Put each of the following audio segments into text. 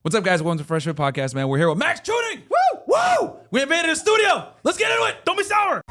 What's up, guys? Welcome to Fresh Fit Podcast, man. We're here with Maxx Chewning. Woo! Woo! We invaded the studio. Let's get into it. Don't be sour.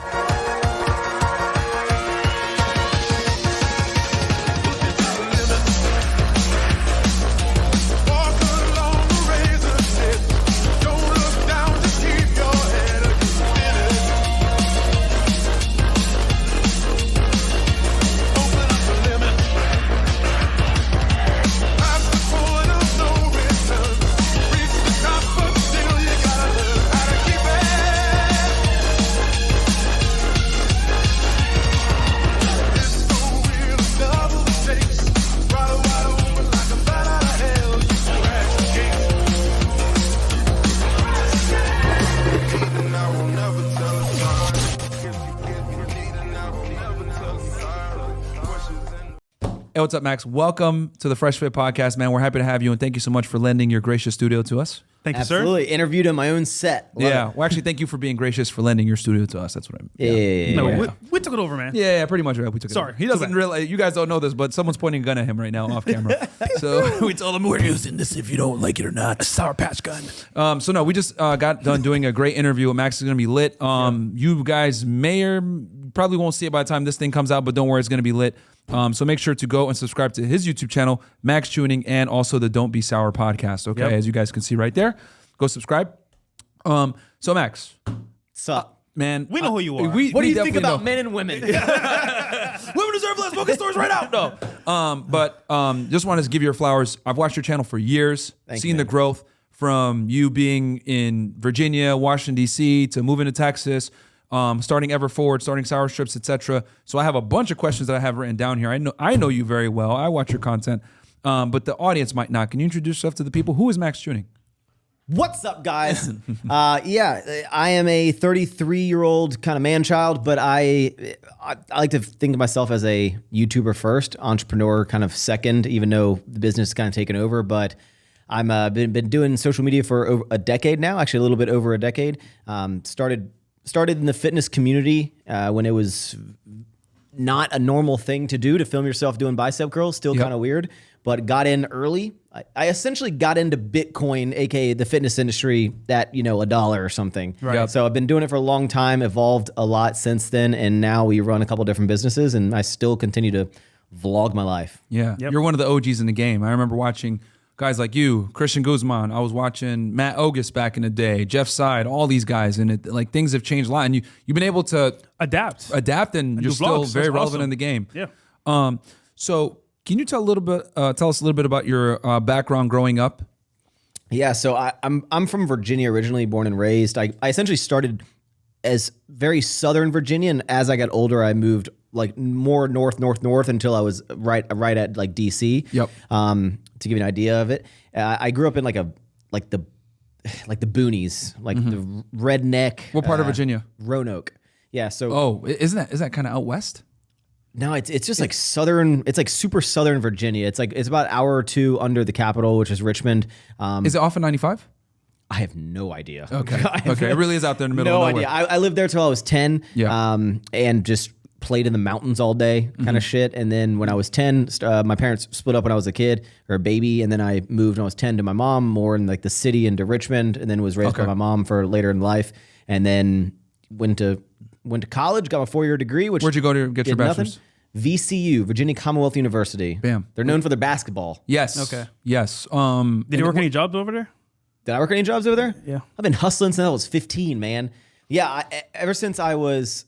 Hey, what's up, Max? Welcome to the Fresh Fit Podcast, man. We're happy to have you, and thank you so much for lending your gracious studio to us. Thank you, sir. Absolutely. Interviewed on my own set. Yeah. Well, actually, thank you for being gracious for lending your studio to us. That's what I mean. No, we took it over, man. Yeah, pretty much. We took it. Sorry. Over. He doesn't realize. You guys don't know this, but someone's pointing a gun at him right now off camera. So we told him we're using this if you don't like it or not. A Sour Patch gun. So no, we just got done doing a great interview. Max is going to be lit. You guys may or probably won't see it by the time this thing comes out, but don't worry, it's going to be lit. So make sure to go and subscribe to his YouTube channel, Maxx Chewning, and also the Don't Be Sour podcast. Okay, as you guys can see right there, go subscribe. So Max, What's up? man, We know who you are. What do you think definitely about know. men and women? Women deserve less smoking stores right now. No, but just wanted to give you your flowers. I've watched your channel for years, seen the growth from you being in Virginia, Washington D.C. to moving to Texas. Starting Ever Forward, starting Sour Strips, etc. So I have a bunch of questions that I have written down here. I know you very well. I watch your content, but the audience might not. Can you introduce yourself to the people? Who is Maxx Chewning? What's up, guys? I am a 33-year-old kind of man-child, but I like to think of myself as a YouTuber first, entrepreneur kind of second, even though the business is kind of taken over. But I'm been doing social media for over a decade now, actually a little bit over a decade. Started in the fitness community when it was not a normal thing to do to film yourself doing bicep curls, still kind of weird, but got in early. I essentially got into Bitcoin, aka the fitness industry, at $1 or something. Right. Yep. So I've been doing it for a long time, evolved a lot since then, and now we run a couple different businesses, and I still continue to vlog my life. Yeah, you're one of the OGs in the game. I remember watching guys like you, Christian Guzman. I was watching Matt Ogus back in the day, Jeff Side, all these guys, and things have changed a lot. And you've been able to adapt, and you're still very relevant in the game. Yeah. So can you tell us a little bit about your background growing up? Yeah, so I'm from Virginia originally, born and raised. I essentially started as very southern Virginia, and as I got older, I moved like more north until I was right at like DC. Yep. To give you an idea of it, I grew up in the boonies, like the redneck. What part of Virginia? Roanoke. Yeah. So. Is that kind of out west? No, it's just like southern. It's like super southern Virginia. It's about an hour or two under the capital, which is Richmond. Is it off of 95? I have no idea. Okay. Okay. It really is out there in the middle. No of nowhere. idea. I lived there till I was 10. Yeah. And just played in the mountains all day, kind of shit. And then when I was 10, my parents split up when I was a kid or a baby, and then I moved when I was 10 to my mom, more in like the city into Richmond, and then was raised by my mom for later in life, and then went to college, got my 4-year degree. Where'd you go to get your bachelor's? VCU, Virginia Commonwealth University. Bam. They're known for their basketball. Yes. Okay. Yes. Did you work any jobs over there? Did I work any jobs over there? Yeah. I've been hustling since I was 15, man. Yeah, ever since I was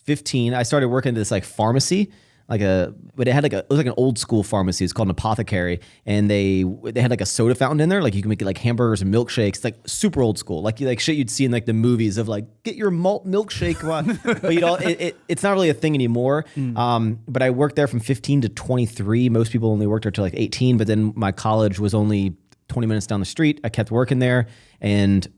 15, I started working at this like pharmacy, but it was like an old school pharmacy. It's called an apothecary, and they had like a soda fountain in there, like you can make it like hamburgers and milkshakes. It's like super old school, like shit you'd see in like the movies of like get your malt milkshake. But it's not really a thing anymore. But I worked there from 15 to 23. Most people only worked there till like 18. But then my college was only 20 minutes down the street. I kept working there, and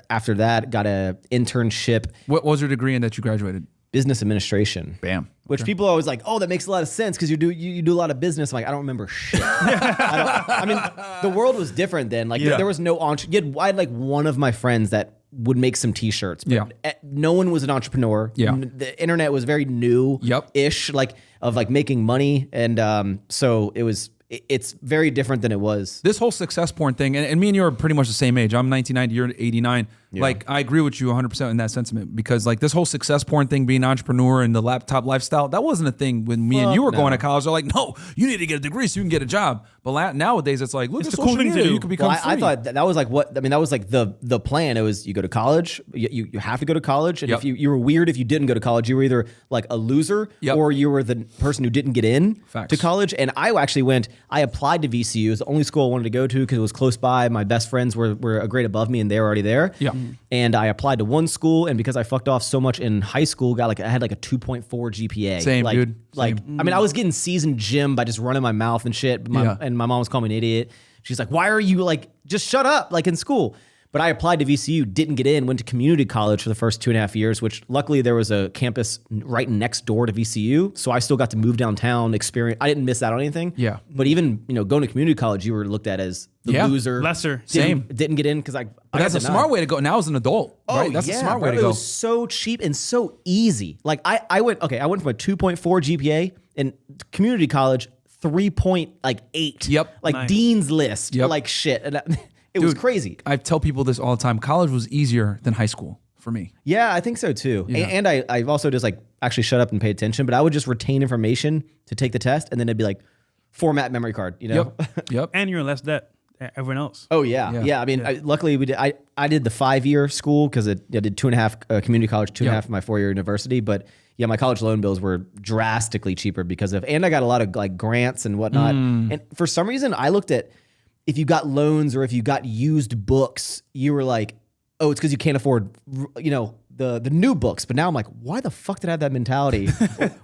after that, got an internship. What was your degree in that you graduated? Business administration. Bam. Which people are always like, oh, that makes a lot of sense because you do a lot of business. I'm like, I don't remember shit. I mean, the world was different then. Like there was no I had like one of my friends that would make some t-shirts, but no one was an entrepreneur. Yeah. The internet was very new-ish, like of like making money. And so it was it's very different than it was. This whole success porn thing, and me and you are pretty much the same age. I'm 1990, you're 89. Yeah. Like, I agree with you 100% in that sentiment, because like this whole success porn thing, being an entrepreneur and the laptop lifestyle, that wasn't a thing when me and you were going to college. They're like, no, you need to get a degree so you can get a job. But nowadays it's like, look, it's the social cool thing to media. do. You could become free. I thought that was like that was like the plan. It was you go to college, you have to go to college, and if you were weird if you didn't go to college, you were either like a loser or you were the person who didn't get in to college. And I actually I applied to VCU. It was the only school I wanted to go to because it was close by. My best friends were a grade above me and they were already there. Yeah. And I applied to one school, and because I fucked off so much in high school, I had like a 2.4 GPA. Same, dude. Like, I mean, I was getting C's in gym by just running my mouth and shit. And my mom was calling me an idiot. She's like, why are you like, just shut up, like in school. But I applied to VCU, didn't get in, went to community college for the first 2.5 years, which luckily there was a campus right next door to VCU. So I still got to move downtown, experience. I didn't miss out on anything. Yeah. But even, going to community college, you were looked at as the loser. Lesser. Didn't get in because But that's a smart way to go. Now as an adult, right? That's a smart way to go. It was so cheap and so easy. Like I went from a 2.4 GPA in community college, 3.8. Yep. Like Nice. Dean's List. Yep. Like shit. And it was crazy. I tell people this all the time. College was easier than high school for me. Yeah, I think so too. Yeah. And I also just like actually shut up and pay attention, but I would just retain information to take the test, and then it'd be like format memory card, Yep. And you're in less debt than everyone else. Oh yeah. I mean, luckily we did. I did the 5-year school because I did 2.5 community college, 2.5 of my 4-year university. But yeah, my college loan bills were drastically cheaper and I got a lot of like grants and whatnot. And for some reason, I looked at if you got loans or if you got used books, you were like, oh, it's because you can't afford, the new books. But now I'm like, why the fuck did I have that mentality?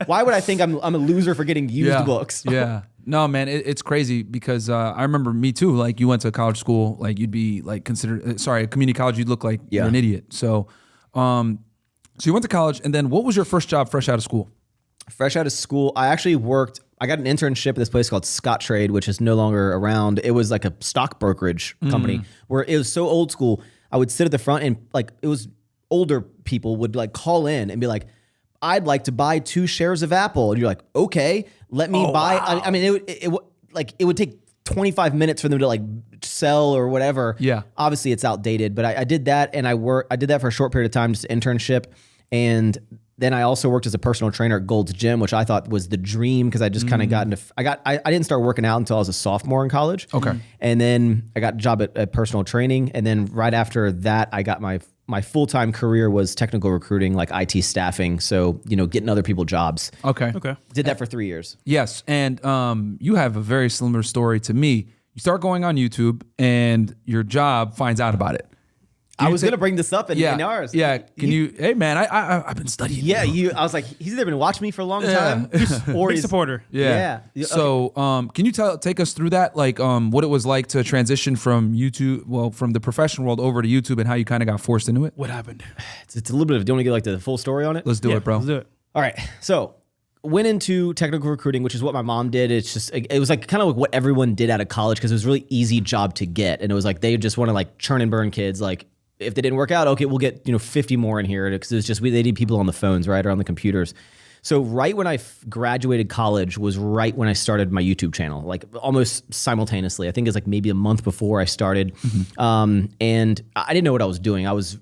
Why would I think I'm a loser for getting used books? Yeah. No, man, it's crazy because I remember me too. Like you went to college school, like you'd be like considered, community college, you'd look like you're an idiot. So, so you went to college, and then what was your first job fresh out of school? Fresh out of school, I actually I got an internship at this place called Scott Trade, which is no longer around. It was like a stock brokerage company where it was so old school. I would sit at the front and like, it was older people would like call in and be like, I'd like to buy 2 shares of Apple. And you're like, okay, let me buy. Wow. I mean, it would take 25 minutes for them to like sell or whatever. Yeah. Obviously it's outdated, but I did that, and I did that for a short period of time, just an internship. And then I also worked as a personal trainer at Gold's Gym, which I thought was the dream because I just kind of got into, I didn't start working out until I was a sophomore in college. Okay. And then I got a job at personal training. And then right after that, I got my full-time career was technical recruiting, like IT staffing. So, getting other people jobs. Okay. Did that for 3 years. Yes. And you have a very similar story to me. You start going on YouTube and your job finds out about it. I was going to bring this up in ours. Yeah. Hey man, I've been studying. Yeah. I was like, he's either been watching me for a long time or Big he's supporter. Yeah. Okay. So, can you take us through that? Like, what it was like to transition from YouTube, from the professional world over to YouTube, and how you kind of got forced into it? What happened? It's a little bit of, do you want to get like the full story on it? Let's do it, bro. Let's do it. All right. So went into technical recruiting, which is what my mom did. It was like kind of like what everyone did out of college because it was a really easy job to get. And it was like, they just want to like churn and burn kids. Like if they didn't work out, okay, we'll get, 50 more in here. Because it was just, they need people on the phones, right? Or on the computers. So right when I graduated college was right when I started my YouTube channel, like almost simultaneously. I think it's like maybe a month before I started. And I didn't know what I was doing. I was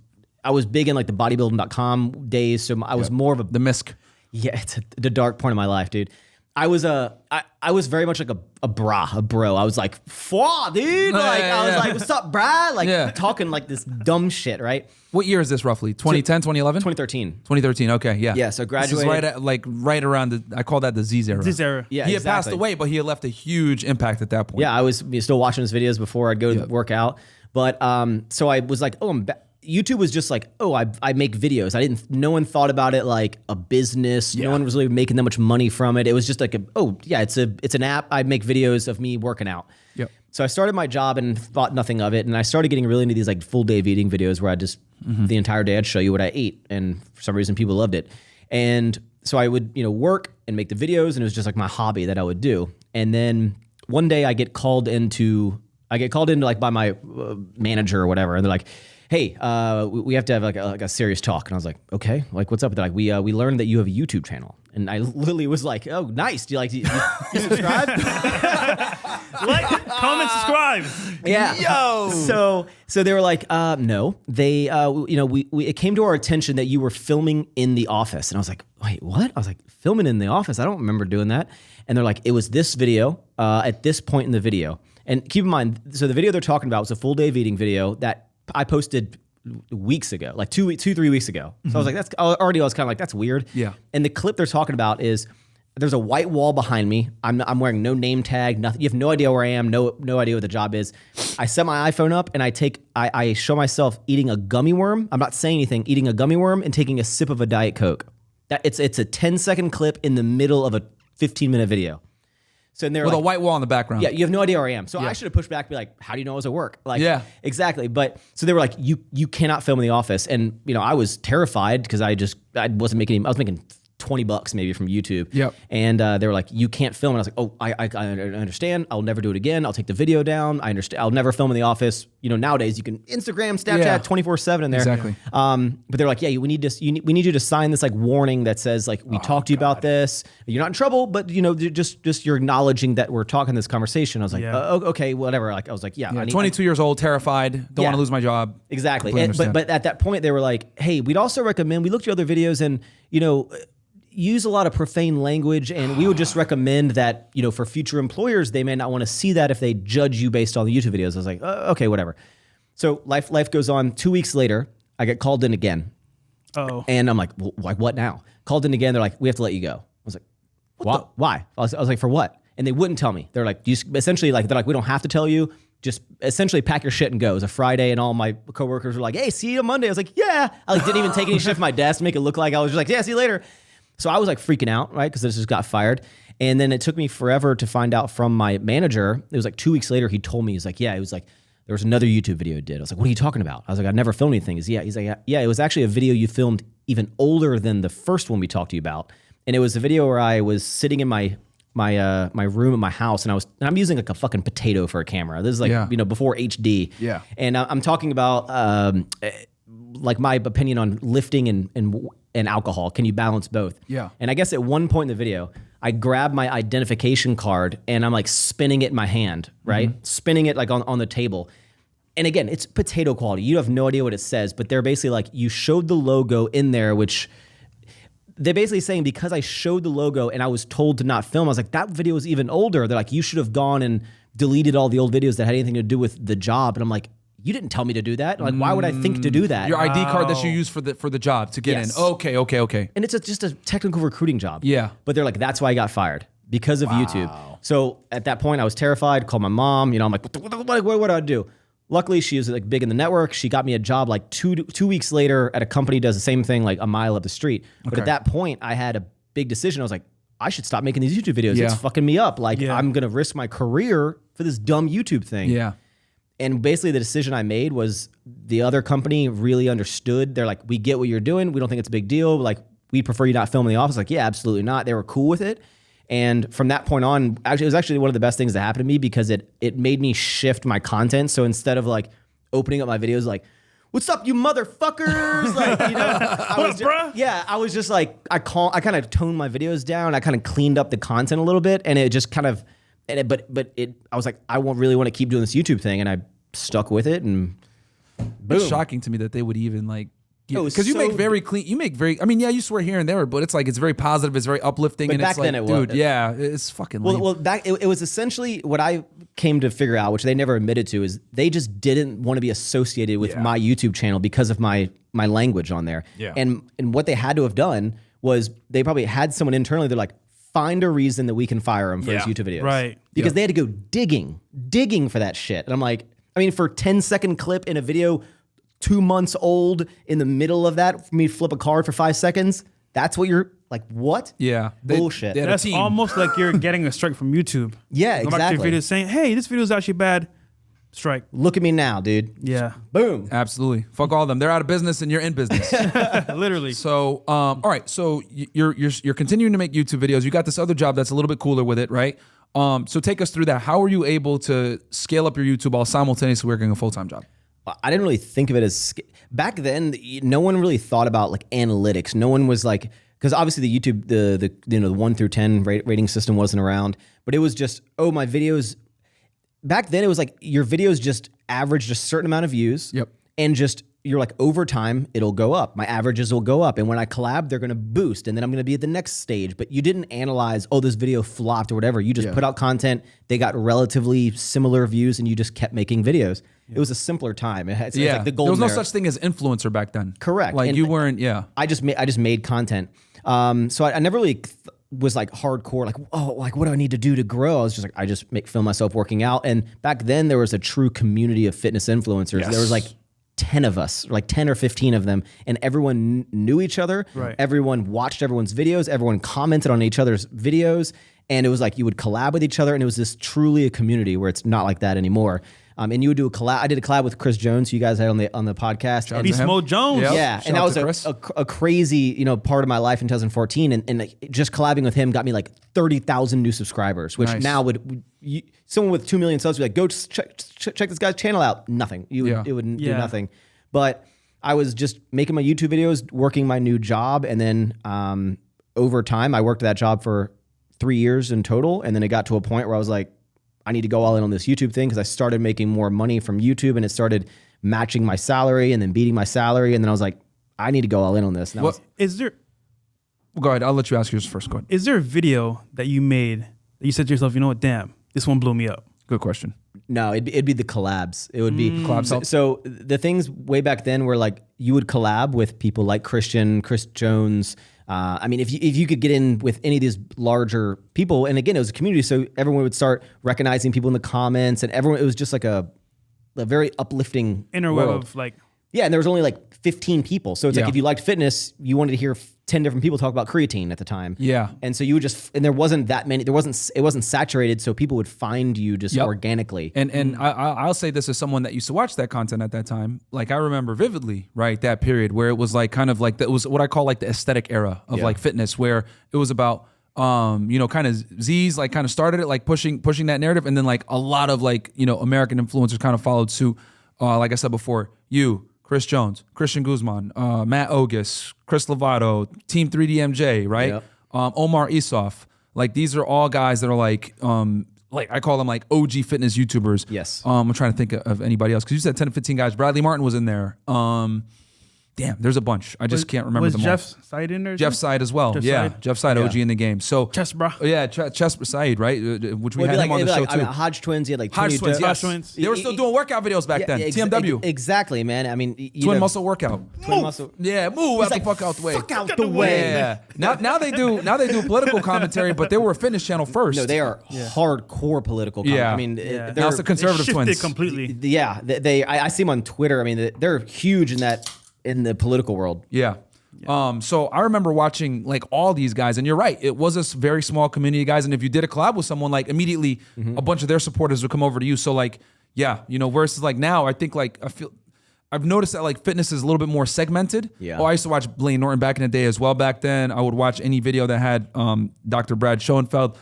big in like the bodybuilding.com days. So I was more of the misc. Yeah, it's the dark point of my life, dude. I was very much like a bro. I was like, "Fwa, dude!" Like I was like, "What's up, brah?" Like talking like this dumb shit, right? What year is this roughly? 2010, 2011? 2013. 2013. Okay, yeah. Yeah, so graduated. This is right around I call that the Z era. Z era. Yeah, he had passed away, but he had left a huge impact at that point. Yeah, I was still watching his videos before I'd go to work out. But so I was like, YouTube was just like, I make videos. No one thought about it like a business. No one was really making that much money from it. It was just like, it's an app. I make videos of me working out. Yep. So I started my job and thought nothing of it. And I started getting really into these like full day of eating videos where I just, the entire day I'd show you what I ate. And for some reason people loved it. And so I would, work and make the videos, and it was just like my hobby that I would do. And then one day I get called into like by my manager or whatever. And they're like, hey, we have to have like a serious talk. And I was like, okay, like what's up? They're like, we learned that you have a YouTube channel. And I literally was like, oh, nice. Do you subscribe? Like, comment, subscribe. Yeah. Yo. So they were like, no. They, it came to our attention that you were filming in the office. And I was like, wait, what? I was like, filming in the office? I don't remember doing that. And they're like, it was this video at this point in the video. And keep in mind, so the video they're talking about was a full day of eating video that I posted weeks ago, like 3 weeks ago. So I was like, I was kind of like, that's weird. Yeah. And the clip they're talking about is there's a white wall behind me. I'm wearing no name tag, nothing. You have no idea where I am, no idea what the job is. I set my iPhone up and I show myself eating a gummy worm. I'm not saying anything, eating a gummy worm and taking a sip of a Diet Coke. It's a 10-second clip in the middle of a 15-minute video. So they're with like, a white wall in the background. Yeah, you have no idea where I am. So I should have pushed back and be like, how do you know I was at work? Like, yeah, exactly. But so they were like, you cannot film in the office. And I was terrified because I wasn't making, I was making $20 maybe from YouTube. Yep. And they were like, you can't film. And I was like, oh, I understand. I'll never do it again. I'll take the video down. I understand. I'll never film in the office. Nowadays you can Instagram, Snapchat 24/7 in there. Exactly. But they're like, yeah, we need you to sign this like warning that says like, we talked to you about this. You're not in trouble, but just you're acknowledging that we're talking this conversation. I was like, okay, whatever. Like, I was like, yeah. 22 years old, terrified, don't want to lose my job. Exactly. But at that point they were like, hey, we'd also recommend, we looked at other videos and, use a lot of profane language, and we would just recommend that, for future employers, they may not want to see that if they judge you based on the YouTube videos. I was like, okay, whatever. So life goes on. 2 weeks later, I get called in again. Oh. And I'm like, well, what now? Called in again. They're like, we have to let you go. I was like, what? Why? I was like, for what? And they wouldn't tell me. They're like, essentially, like, they're like, we don't have to tell you. Just essentially pack your shit and go. It was a Friday, and all my coworkers were like, hey, see you on Monday. I was like, yeah. I didn't even take any shit from my desk to make it look like I was just like, yeah, see you later. So I was like freaking out, right? Because I just got fired. And then it took me forever to find out from my manager. It was like 2 weeks later, he told me, he's like, yeah, it was like, there was another YouTube video I did. I was like, what are you talking about? I was like, I never filmed anything. He's like, yeah, it was actually a video you filmed even older than the first one we talked to you about. And it was a video where I was sitting in my room in my house, and I'm using like a fucking potato for a camera. This is like, before HD. Yeah. And I'm talking about like my opinion on lifting and alcohol. Can you balance both? Yeah. And I guess at one point in the video, I grabbed my identification card and I'm like spinning it in my hand, right? Mm-hmm. Spinning it like on the table. And again, it's potato quality. You have no idea what it says, but they're basically like, you showed the logo in there, which they're basically saying because I showed the logo and I was told to not film, I was like, that video is even older. They're like, you should have gone and deleted all the old videos that had anything to do with the job. And I'm like, you didn't tell me to do that. Like, why would I think to do that? Your ID card that you use for the job to get in. Okay. And it's just a technical recruiting job. Yeah. But they're like, that's why I got fired, because of YouTube. So at that point I was terrified, called my mom, I'm like, what do I do? Luckily she was like big in the network. She got me a job like two weeks later at a company that does the same thing like a mile up the street. But at that point I had a big decision. I was like, I should stop making these YouTube videos. Yeah. It's fucking me up. Like I'm going to risk my career for this dumb YouTube thing. Yeah. And basically the decision I made was the other company really understood. They're like, we get what you're doing. We don't think it's a big deal. Like, we prefer you not film in the office. Like, yeah, absolutely not. They were cool with it. And from that point on, actually, it was actually one of the best things that happened to me because it made me shift my content. So instead of like opening up my videos like, what's up, you motherfuckers? Like, I was just like, I kind of toned my videos down. I kind of cleaned up the content a little bit, and it just kind of, I was like, I really want to keep doing this YouTube thing, and I stuck with it, and boom. It's shocking to me that they would even like, because you so make very clean, I mean, yeah, you swear here and there, but it's like, it's very positive, it's very uplifting, but and back it's like, then it was, dude, yeah, it's fucking lame. Well, back it was essentially what I came to figure out, which they never admitted to, is they just didn't want to be associated with my YouTube channel because of my language on there. Yeah. And what they had to have done was they probably had someone internally. They're like, find a reason that we can fire him for his YouTube videos, right? Because they had to go digging for that shit. And I'm like, I mean, for a 10-second clip in a video, 2 months old, in the middle of that, for me to flip a card for 5 seconds, that's what you're like, what? Yeah. Bullshit. That's almost like you're getting a strike from YouTube. Yeah, Go back to your exactly. video saying, hey, this video is actually bad. Strike. Look at me now, dude. Yeah. Boom. Absolutely. Fuck all of them. They're out of business and you're in business. Literally. So, all right. So you're continuing to make YouTube videos. You got this other job that's a little bit cooler with it, right? So take us through that. How are you able to scale up your YouTube while simultaneously working a full-time job? I didn't really think of it as back then. No one really thought about like analytics. No one was like, because obviously the YouTube, the 1 through 10 rating system wasn't around, but it was just, oh, my videos. Back then it was like your videos just averaged a certain amount of views. Yep. And just, you're like, over time, it'll go up. My averages will go up. And when I collab, they're going to boost. And then I'm going to be at the next stage. But you didn't analyze, oh, this video flopped or whatever. You just put out content. They got relatively similar views and you just kept making videos. It was a simpler time. It's like the golden There was no era. such thing as influencer back then. Correct. Like And you weren't, I just made content. So I never really was like hardcore, like, oh, like what do I need to do to grow? I was just like, I just film myself working out. And back then there was a true community of fitness influencers. There was like 10 of us, like 10 or 15 of them, and everyone knew each other. Right. Everyone watched everyone's videos. Everyone commented on each other's videos. And it was like you would collab with each other. And it was this truly a community where it's not like that anymore. And you would do a collab. I did a collab with Chris Jones, who you guys had on the podcast. And Beast Mode Jones. Yep. yeah, Shout and that out was to a crazy, part of my life in 2014, and like, just collabing with him got me like 30,000 new subscribers, which Nice. now someone with 2 million subs would be like, go check this guy's channel out. Nothing, it would do nothing. But I was just making my YouTube videos, working my new job, and then over time, I worked that job for 3 years in total, and then it got to a point where I was like, I need to go all in on this YouTube thing because I started making more money from YouTube and it started matching my salary and then beating my salary. And then I was like, I need to go all in on this. And Is there Go ahead. I'll let you ask yours first. Go ahead. is there a video that you made that you said to yourself, you know what, damn, this one blew me up? Good question. no, it'd be the collabs. It would be Collabs. So the things way back then were like you would collab with people like Chris Jones. I mean, if you could get in with any of these larger people, and again, it was a community, so everyone would start recognizing people in the comments, and everyone. It was just like a very uplifting Interweb world. of like, Yeah, and there was only like 15 people. So it's Yeah. like if you liked fitness, you wanted to hear 10 different people talk about creatine at the time. Yeah. And so you would just, and there wasn't that many, it wasn't saturated, so people would find you just Yep. organically. And I'll say this as someone that used to watch that content at that time. Like I remember vividly, right, that period where it was like kind of like it was what I call like the aesthetic era of like fitness, where it was about kind of Z's like kind of started it, like pushing that narrative, and then like a lot of like American influencers kind of followed suit. Like I said before, Chris Jones, Christian Guzman, Matt Ogus, Chris Lovato, Team 3DMJ, right? Yep. Omar Isoff. Like these are all guys that are like I call them like OG fitness YouTubers. Yes. I'm trying to think of anybody else because you said 10 to 15 guys. Bradley Martin was in there. Damn, there's a bunch. I just can't remember was them Jeff Side in there? all. Jeff Side as well. Jeff yeah, Side? Jeff Side, OG in the game. So Chess, bro. Yeah, Chess Side, right? Which we Well, had it'd him on be the show like, too. Hodge Twins, you had like Hodge Tony Twins, Doe- yes. Hodge Twins. They were still doing workout videos back then. TMW. Exactly, man. I mean, Twin muscle workout. Twin muscle. Yeah, move out like, the fuck out the way. Fuck out the way. Yeah. Now they do political commentary, but they were a fitness channel first. No, they are hardcore political. Yeah. I mean, Yeah. Now it's the conservative Shifted twins. completely. yeah, I see them on Twitter. I mean, they're huge in the political world. Yeah. So I remember watching like all these guys, and you're right, it was a very small community of guys. And if you did a collab with someone, like immediately a bunch of their supporters would come over to you. So like, yeah, versus like now, I think like I've noticed that like fitness is a little bit more segmented. Yeah. Oh, I used to watch Blaine Norton back in the day as well. Back then, I would watch any video that had Dr. Brad Schoenfeld.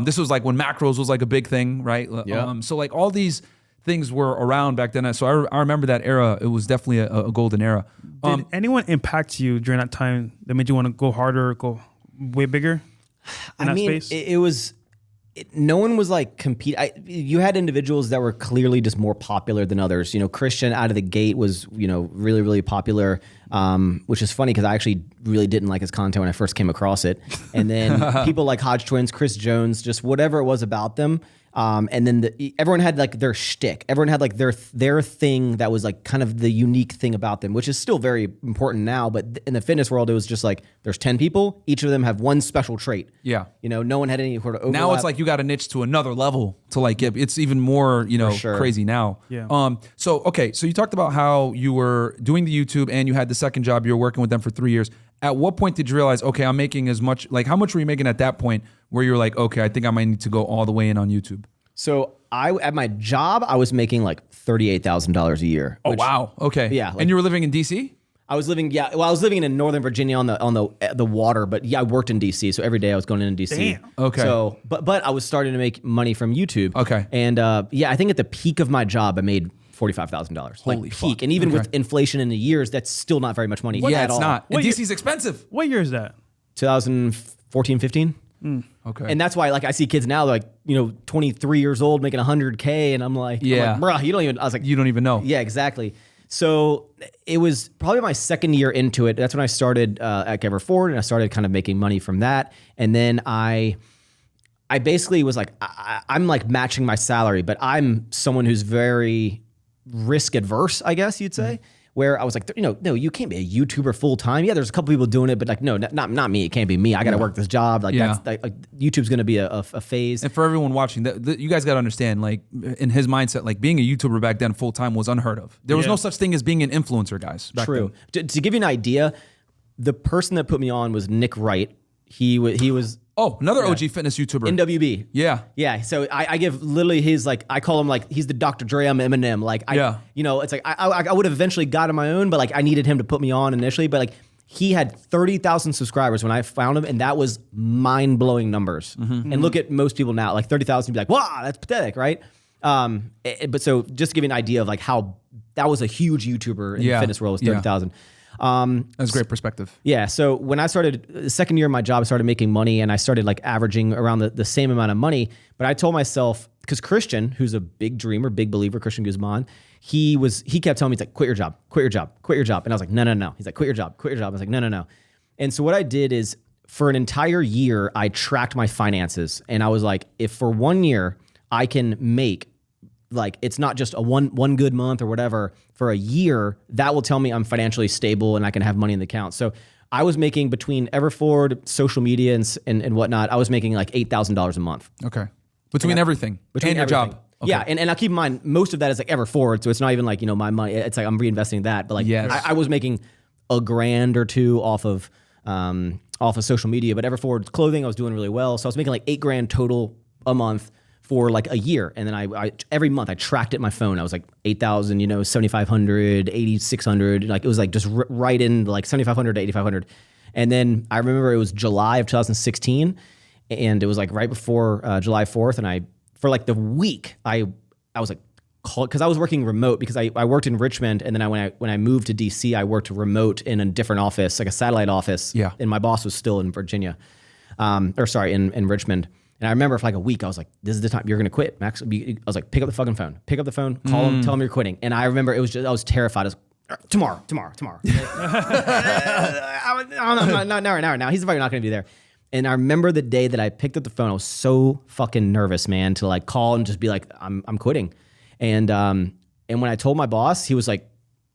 This was like when macros was like a big thing, right? Yeah. So like all these things were around back then. So I remember that era. It was definitely a golden era. Did anyone impact you during that time that made you want to go harder, go way bigger in that space? No one was like compete. You had individuals that were clearly just more popular than others. Christian out of the gate was, really, really popular, which is funny because I actually really didn't like his content when I first came across it. And then people like Hodge Twins, Chris Jones, just whatever it was about them. And then everyone had like their shtick. Everyone had like their thing that was like kind of the unique thing about them, which is still very important now. But in the fitness world, it was just like there's 10 people. Each of them have one special trait. Yeah. No one had any sort of overlap. Now it's like you got to niche to another level to like get. It's even more sure. crazy now. Yeah. So you talked about how you were doing the YouTube and you had the second job. You were working with them for 3 years. At what point did you realize, okay, I'm making as much? Like, how much were you making at that point where you were like, okay, I think I might need to go all the way in on YouTube? So at my job, I was making like $38,000 a year. Oh wow. Okay. Yeah, like- and you were living in DC? I was living in Northern Virginia on the water, but yeah, I worked in DC, so every day I was going in DC. Damn. Okay. So, but I was starting to make money from YouTube. Okay. And I think at the peak of my job, I made $45,000. Holy like fuck. peak. And even with inflation in the years, that's still not very much money Yeah, at it's all. not. And What year- DC's expensive. What year is that? 2014, 15. Okay. And that's why, like, I see kids now, like, 23 years old making $100K, and I'm like, bruh, you don't even. I was like, You don't even know. yeah, exactly. So it was probably my second year into it. That's when I started at Everford, and I started kind of making money from that. And then I basically was like, I'm like matching my salary, but I'm someone who's very risk adverse, I guess you'd say. Where I was like, no, you can't be a YouTuber full time. Yeah, there's a couple people doing it, but like, no, not me. It can't be me. I got to work this job. Like, Yeah. that's like YouTube's going to be a phase. And for everyone watching, you guys got to understand, like, in his mindset, like, being a YouTuber back then full time was unheard of. There was Yeah. no such thing as being an influencer, guys. Back True. then. To give you an idea, the person that put me on was Nick Wright. He was Oh, another OG fitness YouTuber. NWB. Yeah. Yeah, so I give literally his, like, I call him like, he's the Dr. Dre, I'm Eminem. Like, it's like, I would have eventually got on my own, but like, I needed him to put me on initially. But like, he had 30,000 subscribers when I found him, and that was mind-blowing numbers. And look at most people now, like 30,000, be like, wow, that's pathetic, right? But so just to give you an idea of like how that was a huge YouTuber in the fitness world, was 30,000. That's great perspective. Yeah. So when I started the second year of my job, I started making money, and I started like averaging around the same amount of money. But I told myself, because Christian, who's a big dreamer, big believer, Christian Guzman, he kept telling me, he's like, quit your job, quit your job, quit your job. And I was like, no. He's like, quit your job, quit your job. I was like, no. And so what I did is, for an entire year, I tracked my finances, and I was like, if for 1 year I can make, like, it's not just a one good month or whatever, for a year, that will tell me I'm financially stable and I can have money in the account. So I was making, between Everford, social media, and whatnot, I was making like $8,000 a month. Okay. Between everything. Between and your everything. job. Okay. Yeah, and I keep in mind, most of that is like Everford, so it's not even like, my money. It's like I'm reinvesting that. But like, Yes. I was making $1,000 or $2,000 off of social media. But Everford's clothing, I was doing really well. So I was making like $8,000 total a month for like a year. And then I every month I tracked it in my phone. I was like 8,000, 7,500, 8,600. Like, it was like just right in like 7,500 to 8,500. And then I remember it was July of 2016, and it was like right before July 4th. And for like the week, I was like, because I was working remote, because I worked in Richmond, and then when I moved to DC, I worked remote in a different office, like a satellite office. Yeah. And my boss was still in Virginia, in Richmond. And I remember for like a week, I was like, this is the time you're going to quit, Max. I was like, pick up the fucking phone, call him, tell him you're quitting. And I remember I was terrified. I was tomorrow. Not right now. He's probably not going to be there. And I remember the day that I picked up the phone, I was so fucking nervous, man, to like call and just be like, I'm quitting. And when I told my boss, he was like,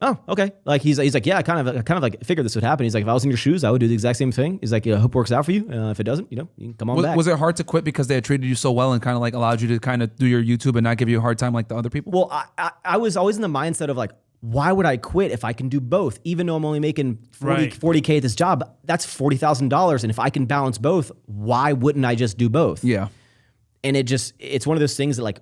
oh, okay. Like, he's like, yeah, I kind of like figured this would happen. He's like, if I was in your shoes, I would do the exact same thing. He's like, I hope it works out for you. If it doesn't, you can come on back. Was it hard to quit because they had treated you so well and kind of like allowed you to kind of do your YouTube and not give you a hard time like the other people? Well, I was always in the mindset of like, why would I quit if I can do both? Even though I'm only making 40K at this job, that's $40,000. And if I can balance both, why wouldn't I just do both? Yeah. And it's one of those things that, like,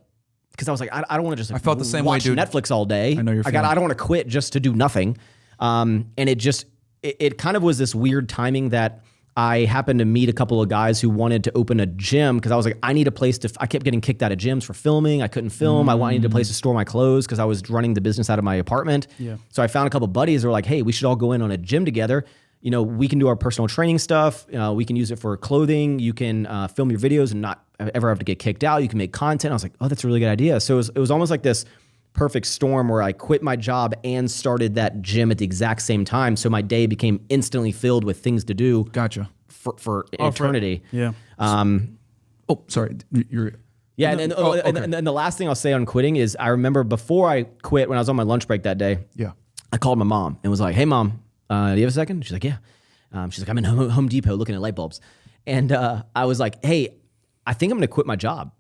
because I was like, I don't want to just, like, I felt the same way, watch dude. Netflix all day. I know your feeling. I don't want to quit just to do nothing. And it kind of was this weird timing that I happened to meet a couple of guys who wanted to open a gym, because I was like, I need a place I kept getting kicked out of gyms for filming. I couldn't film. I needed a place to store my clothes because I was running the business out of my apartment. Yeah. So I found a couple of buddies who were like, hey, we should all go in on a gym together. We can do our personal training stuff. We can use it for clothing. You can film your videos and not ever have to get kicked out. You can make content. I was like, oh, that's a really good idea. So it was almost like this perfect storm where I quit my job and started that gym at the exact same time. So my day became instantly filled with things to do. Gotcha. For eternity. Yeah. Oh, sorry. You're. Yeah, and the last thing I'll say on quitting is, I remember before I quit, when I was on my lunch break that day, I called my mom and was like, hey, Mom, do you have a second? She's like, yeah. She's like, I'm in Home Depot looking at light bulbs. And I was like, hey, I think I'm going to quit my job.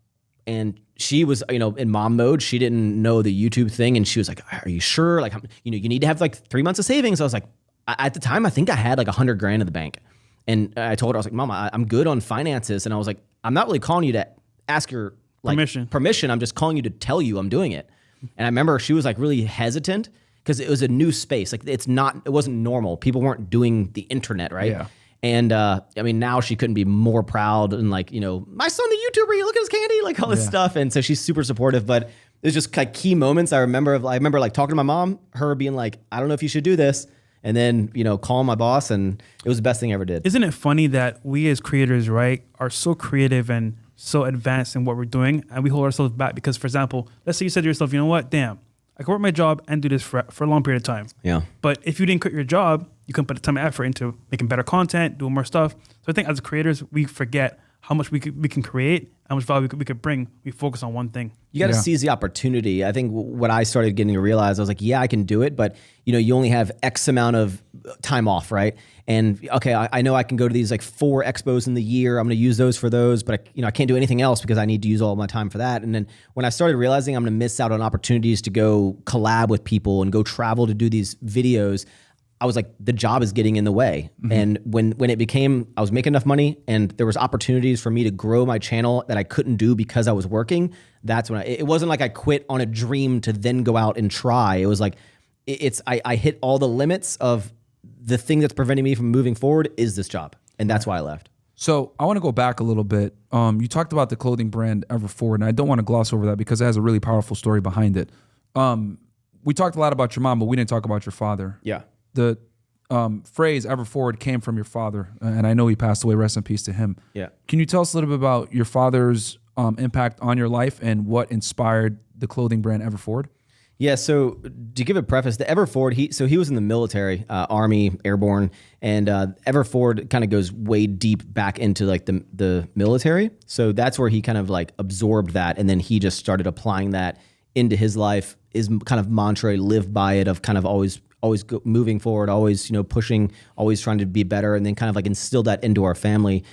And she was, in mom mode. She didn't know the YouTube thing. And she was like, are you sure? Like, you need to have like 3 months of savings. I was like, at the time, I think I had like $100,000 in the bank. And I told her, I was like, Mom, I'm good on finances. And I was like, I'm not really calling you to ask your permission. I'm just calling you to tell you I'm doing it. And I remember she was like really hesitant, because it was a new space. Like, it wasn't normal. People weren't doing the internet, right? Yeah. And now she couldn't be more proud, and like, my son, the YouTuber, you look at his candy, like all this stuff. And so she's super supportive. But there's just like key moments I remember like talking to my mom, her being like, I don't know if you should do this. And then, calling my boss, and it was the best thing I ever did. Isn't it funny that we as creators, right, are so creative and so advanced in what we're doing, and we hold ourselves back because, for example, let's say you said to yourself, you know what, damn, I can work my job and do this for a long period of time. Yeah. But if you didn't quit your job, you can put the time and effort into making better content, doing more stuff. So I think as creators, we forget how much we can create, how much value we could bring. We focus on one thing. You got to seize the opportunity. I think what I started getting to realize, I was like, yeah, I can do it, but you only have X amount of time off, right? And okay, I know I can go to these like 4 expos in the year. I'm going to use those for those, but I can't do anything else because I need to use all my time for that. And then when I started realizing I'm going to miss out on opportunities to go collab with people and go travel to do these videos, I was like, the job is getting in the way. Mm-hmm. And when it became, I was making enough money and there was opportunities for me to grow my channel that I couldn't do because I was working. That's when it wasn't like I quit on a dream to then go out and try. It was like, I hit all the limits of the thing that's preventing me from moving forward is this job. And that's why I left. So I want to go back a little bit. You talked about the clothing brand Everforward, and I don't want to gloss over that because it has a really powerful story behind it. We talked a lot about your mom, but we didn't talk about your father. Yeah. The phrase Everforward came from your father, and I know he passed away. Rest in peace to him. Yeah. Can you tell us a little bit about your father's impact on your life and what inspired the clothing brand Everforward? Yeah, so to give a preface, the Everforward, he was in the military, Army, Airborne, and Everforward kind of goes way deep back into like the military. So that's where he kind of like absorbed that, and then he just started applying that into his life. His kind of mantra, live by it, of kind of always moving forward, always pushing, always trying to be better, and then kind of like instilled that into our family.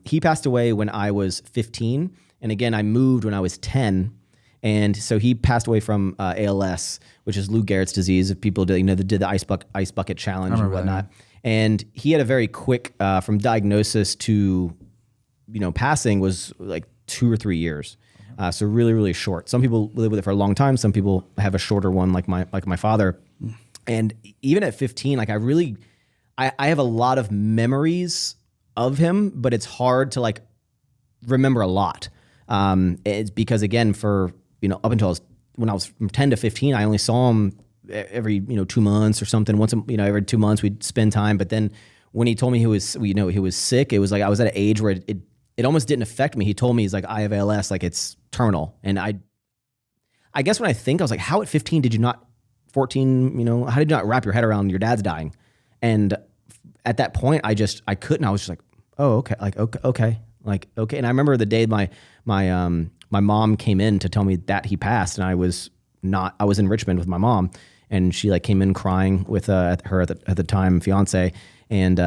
He passed away when I was 15, and again I moved when I was 10. And so he passed away from ALS, which is Lou Gehrig's disease. If people did, did the ice bucket challenge and whatnot. And he had a very quick, from diagnosis to, passing was like 2 or 3 years. So really, really short. Some people live with it for a long time. Some people have a shorter one, like my father. And even at 15, like I have a lot of memories of him, but it's hard to like remember a lot. It's because again, up until when I was from 10 to 15, I only saw him every 2 months or something. Once every 2 months we'd spend time. But then when he told me he was sick, it was like I was at an age where it almost didn't affect me. He told me, he's like, I have ALS, like it's terminal. And I guess when I think, I was like, how at 15 did you not 14? How did you not wrap your head around your dad's dying? And at that point, I couldn't. I was just like, oh, okay, okay. And I remember the day my mom came in to tell me that he passed, and I was in Richmond with my mom, and she like came in crying with her at the time fiance, and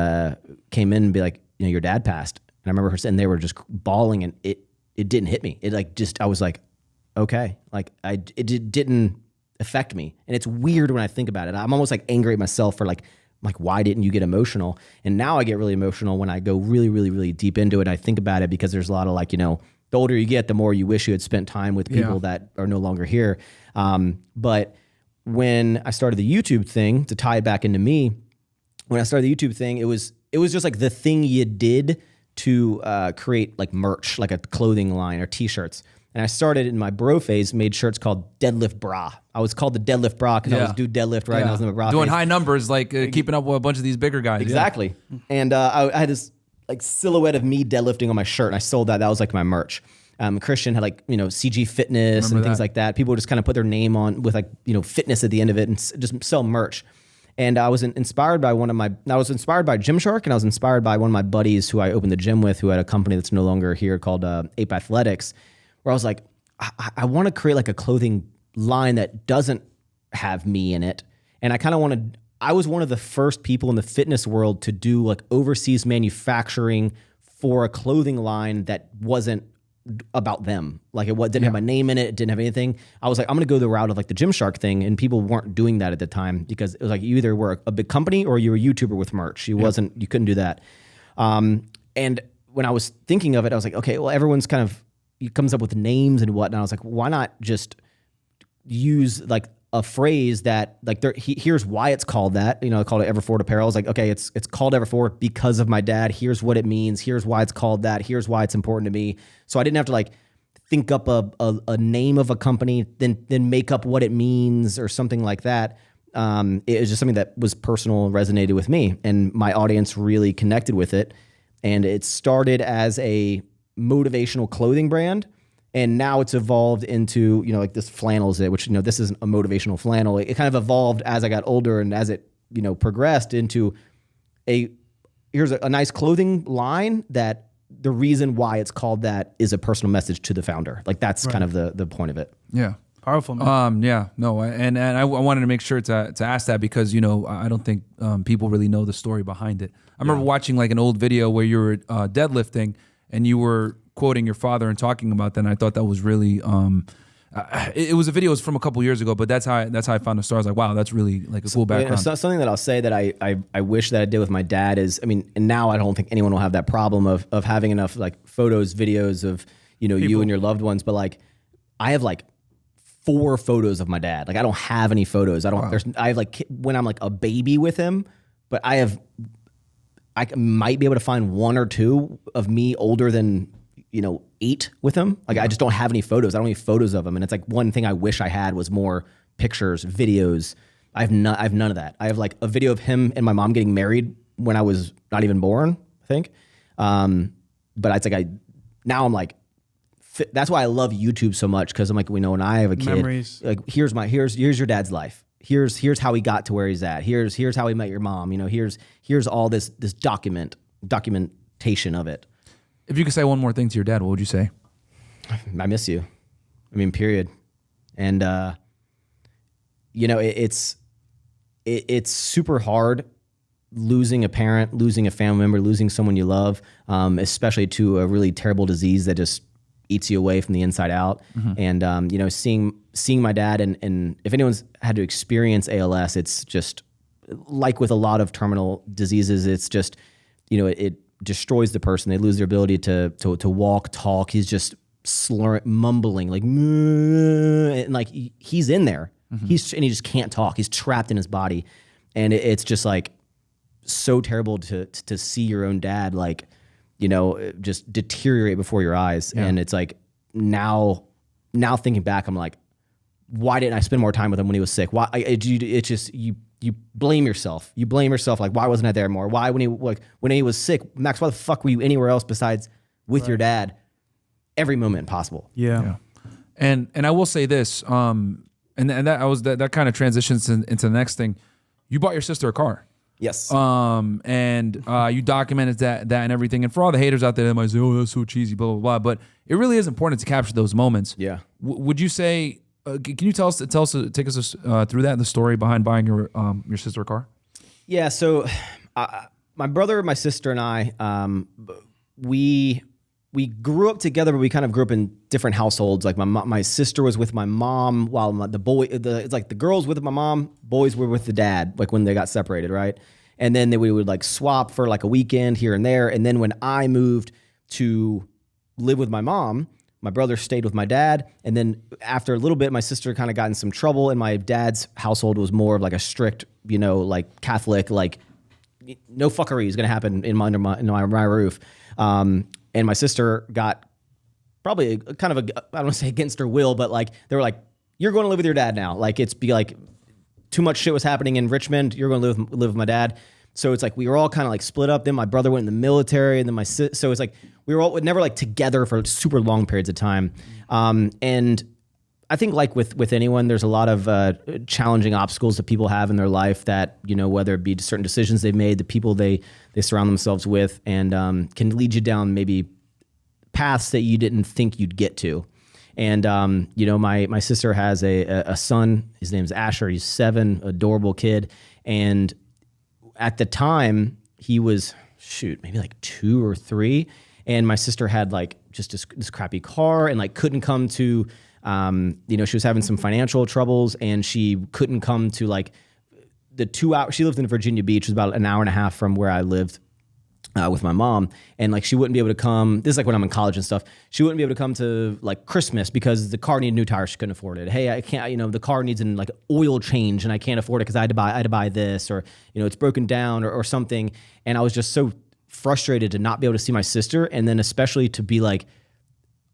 came in and be like, your dad passed. And I remember her saying, they were just bawling, and it didn't hit me. It like I was like, okay, like it didn't affect me. And it's weird when I think about it. I'm almost like angry at myself for like why didn't you get emotional? And now I get really emotional when I go really, really, really deep into it. I think about it because there's a lot of like, the older you get, the more you wish you had spent time with people that are no longer here. But when I started the YouTube thing, to tie it back into me, when I started the YouTube thing, it was just like the thing you did to create like merch, like a clothing line or t-shirts. And I started in my bro phase, made shirts called Deadlift Bra. I was called the Deadlift Bra because I was do deadlift, right? And I was in the bra doing phase. High numbers, like keeping up with a bunch of these bigger guys. Exactly. Yeah. And I had this like silhouette of me deadlifting on my shirt, and I sold that. That was like my merch. Christian had like, CG Fitness and things like that. People would just kind of put their name on with like, fitness at the end of it and just sell merch. And I was inspired by I was inspired by Gymshark, and I was inspired by one of my buddies who I opened the gym with, who had a company that's no longer here called Ape Athletics, where I was like, I want to create like a clothing line that doesn't have me in it. And I was one of the first people in the fitness world to do like overseas manufacturing for a clothing line that wasn't about them. Like it didn't have my name in it. It didn't have anything. I was like, I'm going to go the route of like the Gymshark thing. And people weren't doing that at the time because it was like you either were a big company or you were a YouTuber with merch. You couldn't do that. And when I was thinking of it, I was like, okay, well, everyone's kind of, it comes up with names and whatnot. I was like, why not just use like a phrase that like here's why it's called that, I called it Everforward Apparel. I was like, okay, it's called Everforward because of my dad. Here's what it means. Here's why it's called that. Here's why it's important to me. So I didn't have to like think up a name of a company, then make up what it means or something like that. It was just something that was personal and resonated with me, and my audience really connected with it. And it started as a motivational clothing brand, and now it's evolved into, you know, like this flannel is it, which, you know, this isn't a motivational flannel. It kind of evolved as I got older and as it, you know, progressed into here's a nice clothing line that the reason why it's called that is a personal message to the founder. Like that's kind of the point of it. Yeah. Powerful, man. Yeah, no, and I wanted to make sure to ask that because, you know, I don't think people really know the story behind it. I remember watching like an old video where you were deadlifting and you were quoting your father and talking about that, and I thought that was really it was a video from a couple years ago, but that's how I found the story. I was like, wow, that's really like a cool background. Something that I'll say that I wish that I did with my dad is, I mean, and now I don't think anyone will have that problem of having enough like photos, videos of, you know, you and your loved ones, but like I have like 4 photos of my dad. Like I don't have any photos. I have like when I'm like a baby with him, but I might be able to find 1 or 2 of me older than, you know, 8 with him. Like I just don't have any photos. I don't have any photos of him. And it's like one thing I wish I had was more pictures, videos. I have none of that. I have like a video of him and my mom getting married when I was not even born, I think. But it's like I'm like, that's why I love YouTube so much, because I'm like, we know when I have a kid, memories. like here's your dad's life. Here's how he got to where he's at. Here's how he met your mom. You know, here's all this documentation of it. If you could say one more thing to your dad, what would you say? I miss you. I mean, period. And you know, it's super hard losing a parent, losing a family member, losing someone you love, especially to a really terrible disease that just eats you away from the inside out. Mm-hmm. And you know, seeing my dad, and if anyone's had to experience ALS, it's just like with a lot of terminal diseases, it's just, you know, it destroys the person. They lose their ability to walk, talk. He's just mumbling like, and like he's in there. Mm-hmm. And he just can't talk. He's trapped in his body, and it's just like so terrible to see your own dad, like, you know, just deteriorate before your eyes. Yeah. And it's like now thinking back, I'm like, why didn't I spend more time with him when he was sick? Why? It's just you blame yourself. You blame yourself. Like, why wasn't I there more? Why when he was sick, Max? Why the fuck were you anywhere else besides with your dad? Every moment possible. Yeah. And I will say this. And that kind of transitions into the next thing. You bought your sister a car. Yes. And you documented that and everything. And for all the haters out there that might say, "Oh, that's so cheesy," blah blah blah. But it really is important to capture those moments. Yeah. Would you say? Can you take us through that, the story behind buying your sister a car? Yeah. So, my brother, my sister, and I, we grew up together, but we kind of grew up in different households. Like my sister was with my mom, while it's like the girls with my mom, boys were with the dad. Like when they got separated, right? And then we would like swap for like a weekend here and there. And then when I moved to live with my mom, my brother stayed with my dad. And then after a little bit, my sister kind of got in some trouble, and my dad's household was more of like a strict, you know, like Catholic, like no fuckery is going to happen under my roof. And my sister got probably kind of I don't want to say against her will, but like they were like, "You're going to live with your dad now." Like too much shit was happening in Richmond. You're going to live with my dad. So it's like we were all kind of like split up. Then my brother went in the military, and then so it's like we were all never like together for super long periods of time. And I think like with anyone, there's a lot of challenging obstacles that people have in their life that, you know, whether it be certain decisions they've made, the people they surround themselves with, and can lead you down maybe paths that you didn't think you'd get to. And you know, my sister has a son. His name's Asher. He's 7, adorable kid. And at the time, he was maybe like 2 or 3. And my sister had like just this crappy car, and like couldn't come to. You know, she was having some financial troubles, and she couldn't come to like the 2 hours. She lived in Virginia Beach, which was about an hour and a half from where I lived with my mom. And like, she wouldn't be able to come. This is like when I'm in college and stuff. She wouldn't be able to come to like Christmas because the car needed new tires. She couldn't afford it. Hey, I can't, you know, the car needs an like oil change, and I can't afford it because I had to buy this, or, you know, it's broken down or something. And I was just so frustrated to not be able to see my sister. And then especially to be like,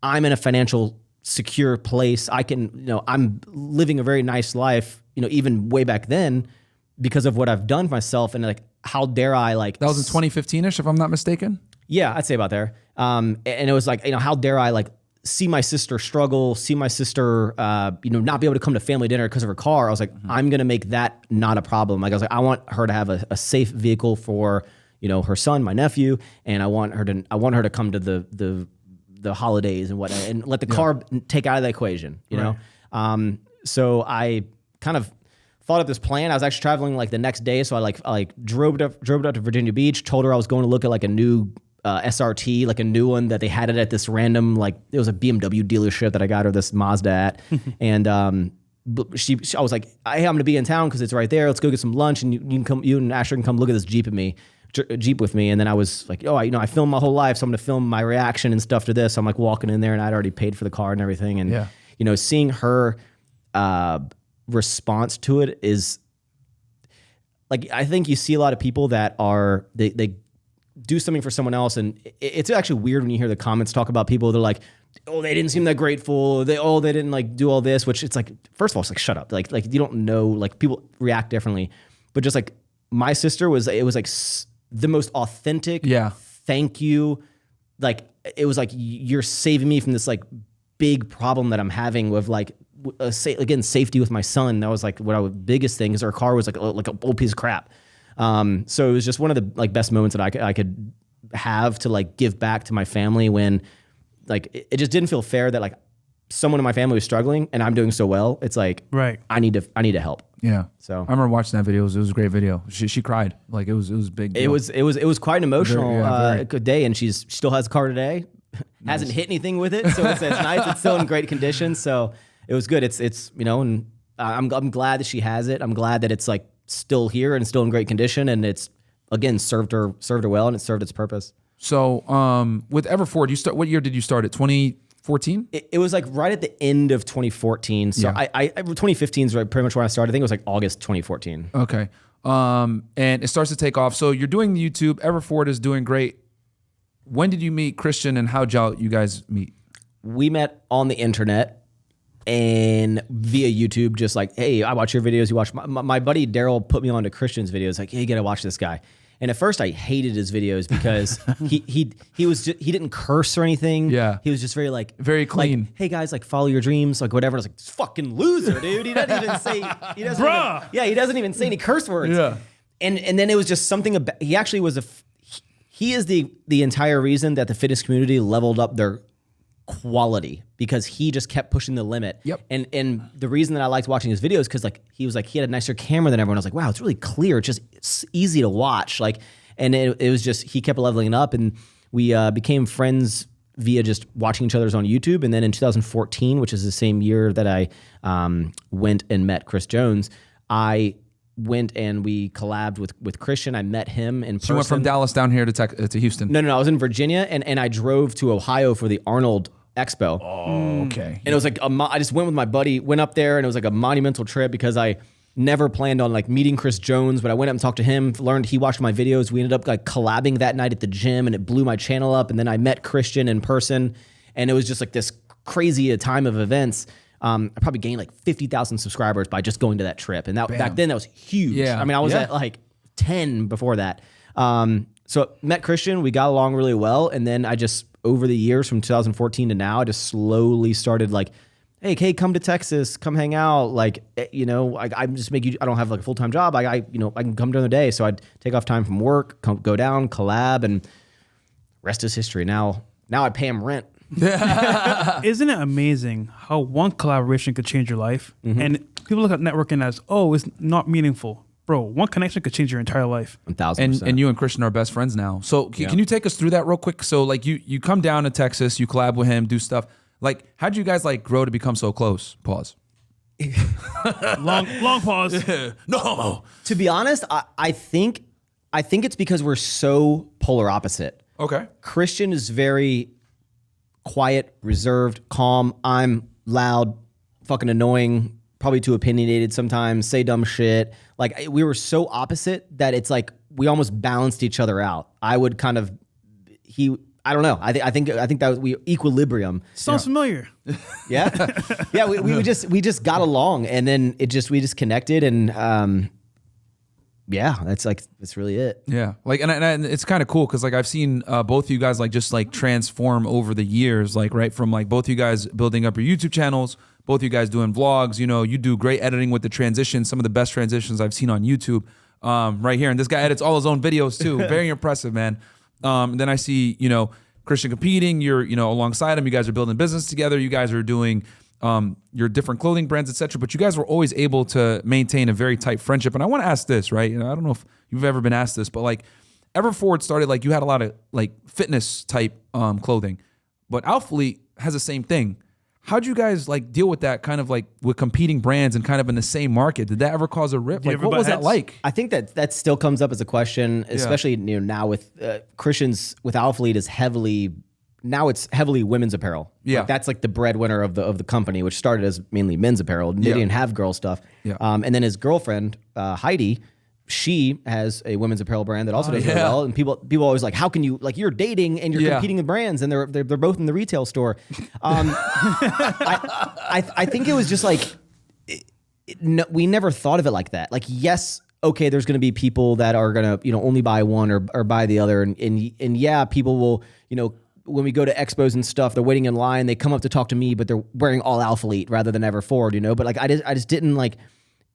I'm in a financial secure place. I can, I'm living a very nice life, even way back then because of what I've done for myself. And like, how dare I like... That was in 2015-ish, if I'm not mistaken? Yeah, I'd say about there. And it was like, how dare I like see my sister struggle, see my sister, not be able to come to family dinner because of her car. I was like, I'm going to make that not a problem. Like I was like, I want her to have a safe vehicle for, her son, my nephew. And I want her to come to the holidays and whatnot, and let the car take out of the equation, you know? So I kind of thought of this plan. I was actually traveling like the next day. So I drove it up to Virginia Beach, told her I was going to look at like a new SRT, like a new one that they had it at this random, like it was a BMW dealership that I got her this Mazda at. And I was like, hey, I'm going to be in town because it's right there. Let's go get some lunch and you and Asher can come look at this Jeep with me. And then I was like, I filmed my whole life, so I'm going to film my reaction and stuff to this. So I'm like walking in there and I'd already paid for the car and everything. And, seeing her response to it is like, I think you see a lot of people that are, they do something for someone else. And it's actually weird when you hear the comments talk about people. They're like, oh, they didn't seem that grateful. They didn't like do all this, which it's like, first of all, it's like, shut up. Like you don't know, like people react differently, but just like my sister was like the most authentic. Yeah. Thank you. Like, it was like, you're saving me from this like big problem that I'm having with like, safety with my son. That was like biggest thing is our car was like an old piece of crap. So it was just one of the like best moments that I could have to like give back to my family when like it just didn't feel fair that like someone in my family was struggling and I'm doing so well. It's like, right. I need to help. Yeah. So I remember watching that video. It was a great video. She cried. Like it was a big deal. It was quite an emotional very. good day, and she still has the car today. Hasn't hit anything with it, so it's nice. It's still in great condition. So it was good. It's and I'm glad that she has it. I'm glad that it's like still here and still in great condition, and it's again served her well, and it served its purpose. So with Everford, what year did you start it? 2014? It was like right at the end of 2014. So I 2015 is pretty much when I started. I think it was like August 2014. Okay. And it starts to take off. So you're doing the YouTube. Everford is doing great. When did you meet Christian, and how'd you guys meet? We met on the internet and via YouTube, just like, hey, I watch your videos. You watch my buddy Daryl put me on to Christian's videos. Like, hey, you gotta watch this guy. And at first I hated his videos because he didn't curse or anything. Yeah. He was just very clean. Like, hey guys, like follow your dreams, like whatever. I was like, fucking loser, dude. He doesn't even say, he doesn't even say any curse words. Yeah. And then it was just something about, he actually was he is the entire reason that the fitness community leveled up their quality, because he just kept pushing the limit. Yep. And the reason that I liked watching his videos, because like he had a nicer camera than everyone. I was like, wow, it's really clear. It's easy to watch. Like, and it was just, he kept leveling up, and we became friends via just watching each other's on YouTube. And then in 2014, which is the same year that I went and met Chris Jones, I went and we collabed with Christian. I met him in person. You went from Dallas down here to Houston. No, I was in Virginia, and I drove to Ohio for the Arnold Expo. Oh, okay. And it was like, I just went with my buddy, went up there, and it was like a monumental trip because I never planned on like meeting Chris Jones, but I went up and talked to him, learned he watched my videos. We ended up like collabing that night at the gym, and it blew my channel up. And then I met Christian in person, and it was just like this crazy time of events. I probably gained like 50,000 subscribers by just going to that trip. And that back then that was huge. Yeah. I mean, I was at like 10 before that. So met Christian, we got along really well. And then I just, over the years from 2014 to now, I just slowly started like, hey, come to Texas, come hang out. Like, I'm just I don't have like a full-time job. I can come during the day. So I'd take off time from work, go down, collab, and rest is history. Now I pay him rent. Isn't it amazing how one collaboration could change your life? Mm-hmm. And people look at networking as, it's not meaningful. Bro, one connection could change your entire life. 1,000%. And you and Christian are best friends now. So can you take us through that real quick? So like you come down to Texas, you collab with him, do stuff. Like, how'd you guys like grow to become so close? Pause. long pause. No. To be honest, I think it's because we're so polar opposite. Okay. Christian is very quiet, reserved, calm. I'm loud, fucking annoying, probably too opinionated sometimes, say dumb shit. Like, we were so opposite that it's like we almost balanced each other out. I I don't know. I think that we equilibrium. Sounds familiar. Yeah, yeah. We just got along, and then we just connected, and yeah, that's really it. Yeah, like and it's kind of cool because like I've seen both of you guys like just like transform over the years, like right from like both of you guys building up your YouTube channels, both of you guys doing vlogs. You know, you do great editing with the transitions, some of the best transitions I've seen on YouTube. Right here, and this guy edits all his own videos too. Very impressive, man. Then I see, you know, Christian competing. You're, you know, alongside him. You guys are building business together. You guys are doing your different clothing brands, etc. But you guys were always able to maintain a very tight friendship. And I want to ask this, right? You know, I don't know if you've ever been asked this, but like, Everforward started like you had a lot of like fitness type clothing, but Alphalete has the same thing. How'd you guys like deal with that kind of like with competing brands and kind of in the same market? Did that ever cause a rip? Like, what was that like? I think that still comes up as a question, especially you know now with Christian's with Alphalete is heavily women's apparel. Yeah, like, that's like the breadwinner of the company, which started as mainly men's apparel. They didn't have girl stuff. Yeah. And then his girlfriend Heidi, she has a women's apparel brand that also does really well. And people always like, how can you like you're dating and you're competing with brands and they're both in the retail store. I think it was just like we never thought of it like that. Like yes, okay, there's going to be people that are going to you know only buy one or buy the other, and yeah, people will you know. When we go to expos and stuff, they're waiting in line. They come up to talk to me, but they're wearing all Alphalete rather than Everforward, you know. But like I just didn't like.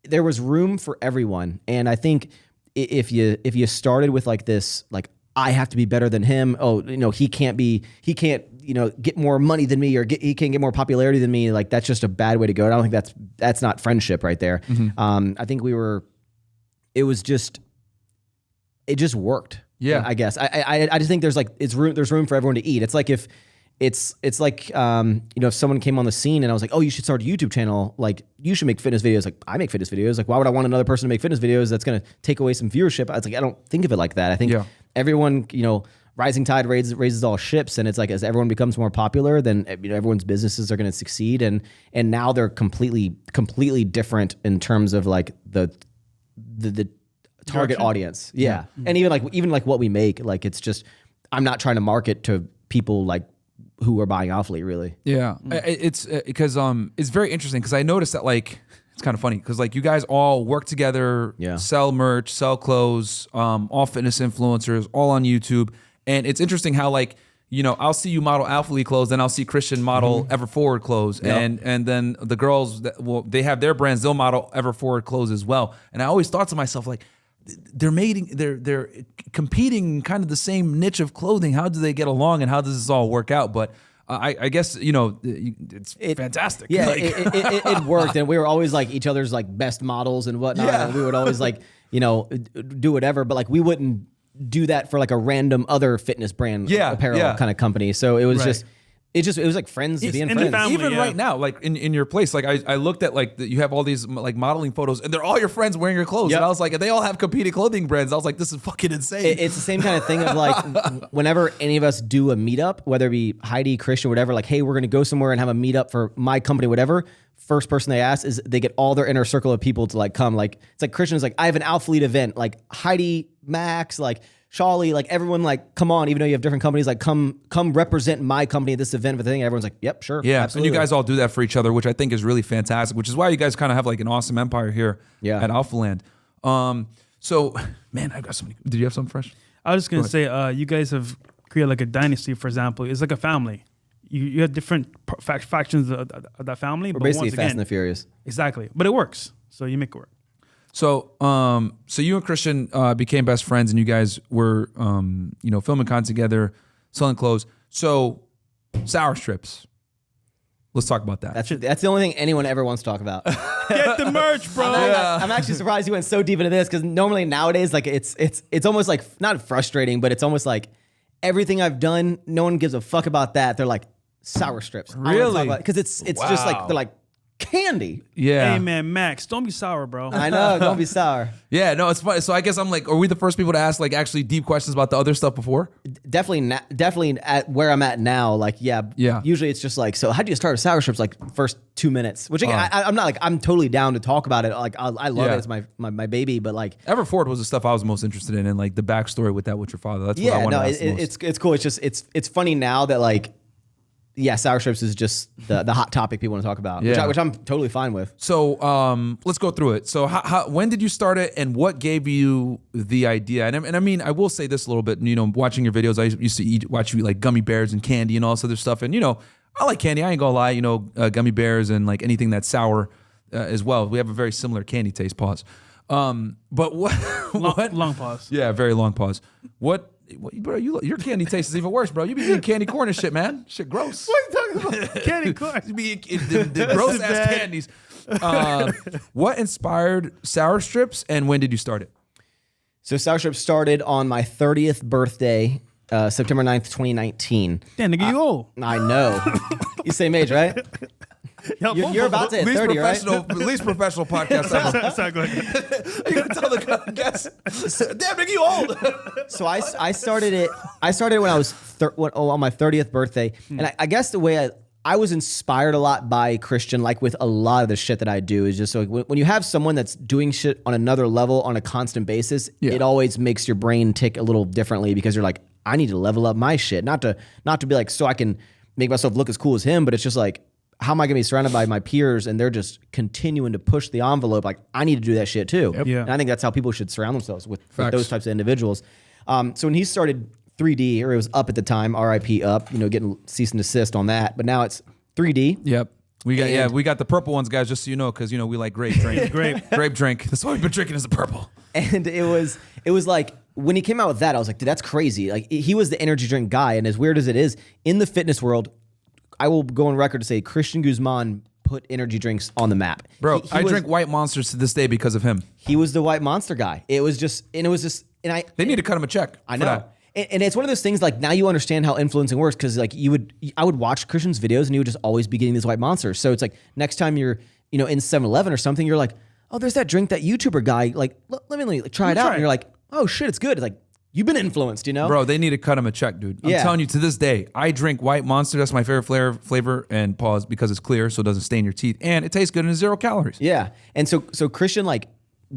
There was room for everyone, and I think if you started with like this, like I have to be better than him. Oh, you know he can't you know get more money than me, or he can't get more popularity than me. Like that's just a bad way to go. I don't think that's not friendship right there. Mm-hmm. I think it just worked. Yeah, I guess I just think there's room for everyone to eat. It's like if it's like you know if someone came on the scene and I was like, oh, you should start a YouTube channel. Like you should make fitness videos. Like I make fitness videos. Like why would I want another person to make fitness videos? That's gonna take away some viewership. I was like I don't think of it like that. I think everyone you know rising tide raises all ships, and it's like as everyone becomes more popular, then you know everyone's businesses are gonna succeed, and now they're completely different in terms of like the target audience. Yeah. And even like what we make, like it's just I'm not trying to market to people like who are buying Alphalete really. Yeah. It's because it's very interesting because I noticed that like it's kind of funny because like you guys all work together, sell merch, sell clothes, all fitness influencers, all on YouTube. And it's interesting how like you know, I'll see you model Alphalete clothes, then I'll see Christian model Everforward clothes, and then the girls they have their brands, they'll model Everforward clothes as well. And I always thought to myself like, they're competing kind of the same niche of clothing. How do they get along, and how does this all work out? But I guess you know it's fantastic. Yeah, like, it worked, and we were always like each other's like best models and whatnot. Yeah. And we would always like you know do whatever, but like we wouldn't do that for like a random other fitness brand apparel kind of company. So it was just. It was like friends being friends. Family, even right now, like in your place, like I looked at like you have all these like modeling photos, and they're all your friends wearing your clothes. And I was like, they all have competing clothing brands. I was like, this is fucking insane. It's the same kind of thing of like whenever any of us do a meetup, whether it be Heidi, Christian, whatever, like, hey, we're gonna go somewhere and have a meetup for my company, whatever. First person they ask is they get all their inner circle of people to like come. Like it's like Christian's like, I have an Alphalete event, like Heidi, Maxx, like Trolli, like everyone, like come on, even though you have different companies, like come represent my company at this event for the thing. Everyone's like, yep, sure, absolutely. And you guys all do that for each other, which I think is really fantastic. Which is why you guys kind of have like an awesome empire here at Alphaland. So man, I've got something. Did you have something fresh? I was just gonna say, you guys have created like a dynasty. For example, it's like a family. You have different factions of that family. We're but basically once Fast again, and the Furious. Exactly, but it works. So you make it work. So, so you and Christian became best friends, and you guys were, you know, filming content together, selling clothes. So, sour strips. Let's talk about that. That's the only thing anyone ever wants to talk about. Get the merch, bro. I'm actually surprised you went so deep into this because normally nowadays, like it's almost like not frustrating, but it's almost like everything I've done, no one gives a fuck about that. They're like sour strips. Really? Because it's just like they're like. candy. Yeah. Hey man, Max, don't be sour, bro. I know. Don't be sour. Yeah, no, it's funny. So I guess I'm like, are we the first people to ask like actually deep questions about the other stuff before? Definitely at where I'm at now. Like, yeah. Usually it's just like, so how do you start with sour strips? Like first 2 minutes, which again, I'm not like, I'm totally down to talk about it. Like I love it. It's my baby, but like Everford was the stuff I was most interested in, and like the backstory with that with your father. That's what I wanted to ask the most. it's cool. It's just, it's funny now that like, yeah, sour strips is just the hot topic people want to talk about, which I'm totally fine with. So let's go through it. So when did you start it, and what gave you the idea? And I mean, I will say this a little bit. You know, watching your videos, I used to watch you eat like gummy bears and candy and all this other stuff. And you know, I like candy. I ain't gonna lie. You know, gummy bears and like anything that's sour as well. We have a very similar candy taste. Pause. But what? Long pause. Yeah, very long pause. What? Bro, your candy taste is even worse, bro. You be eating candy corn and shit, man. Shit, gross. What are you talking about? Candy corn. You be eating the gross ass candies. What inspired sour strips, and when did you start it? So sour strips started on my 30th birthday, September 9th, 2019. Damn, nigga, you old. I know. You same age, right? Yo, You're about to hit 30, right? Least professional podcast ever. Sorry, go ahead. You gonna tell the guests? Damn, nigga, you old. So I started it. I started when I was on my 30th birthday, and I guess the way I was inspired a lot by Christian, like with a lot of the shit that I do, is just so like when you have someone that's doing shit on another level on a constant basis, it always makes your brain tick a little differently because you're like, I need to level up my shit, not to be like so I can make myself look as cool as him, but it's just like, how am I going to be surrounded by my peers and they're just continuing to push the envelope? Like, I need to do that shit too. Yep. Yeah. And I think that's how people should surround themselves with those types of individuals. So when he started 3D, or it was Up at the time, RIP Up, you know, getting cease and desist on that. But now it's 3D. Yep. We got the purple ones, guys, just so you know, because, you know, we like grape drink. grape drink. That's what we've been drinking is the purple. And it was like, when he came out with that, I was like, dude, that's crazy. Like, he was the energy drink guy. And as weird as it is, in the fitness world, I will go on record to say Christian Guzman put energy drinks on the map. Bro, I drink White Monsters to this day because of him. He was the White Monster guy. They need to cut him a check. I know. And it's one of those things, like, now you understand how influencing works, because like I would watch Christian's videos and he would just always be getting these White Monsters. So it's like next time you're, you know, in 7-Eleven or something, you're like, oh, there's that drink, that YouTuber guy. Like, let me try it out. And you're like, oh shit, it's good. It's like, you've been influenced, you know? Bro, they need to cut him a check, dude. I'm telling you, to this day, I drink White Monster. That's my favorite flavor, and pause, because it's clear, so it doesn't stain your teeth, and it tastes good and it's 0 calories. Yeah. And so Christian, like,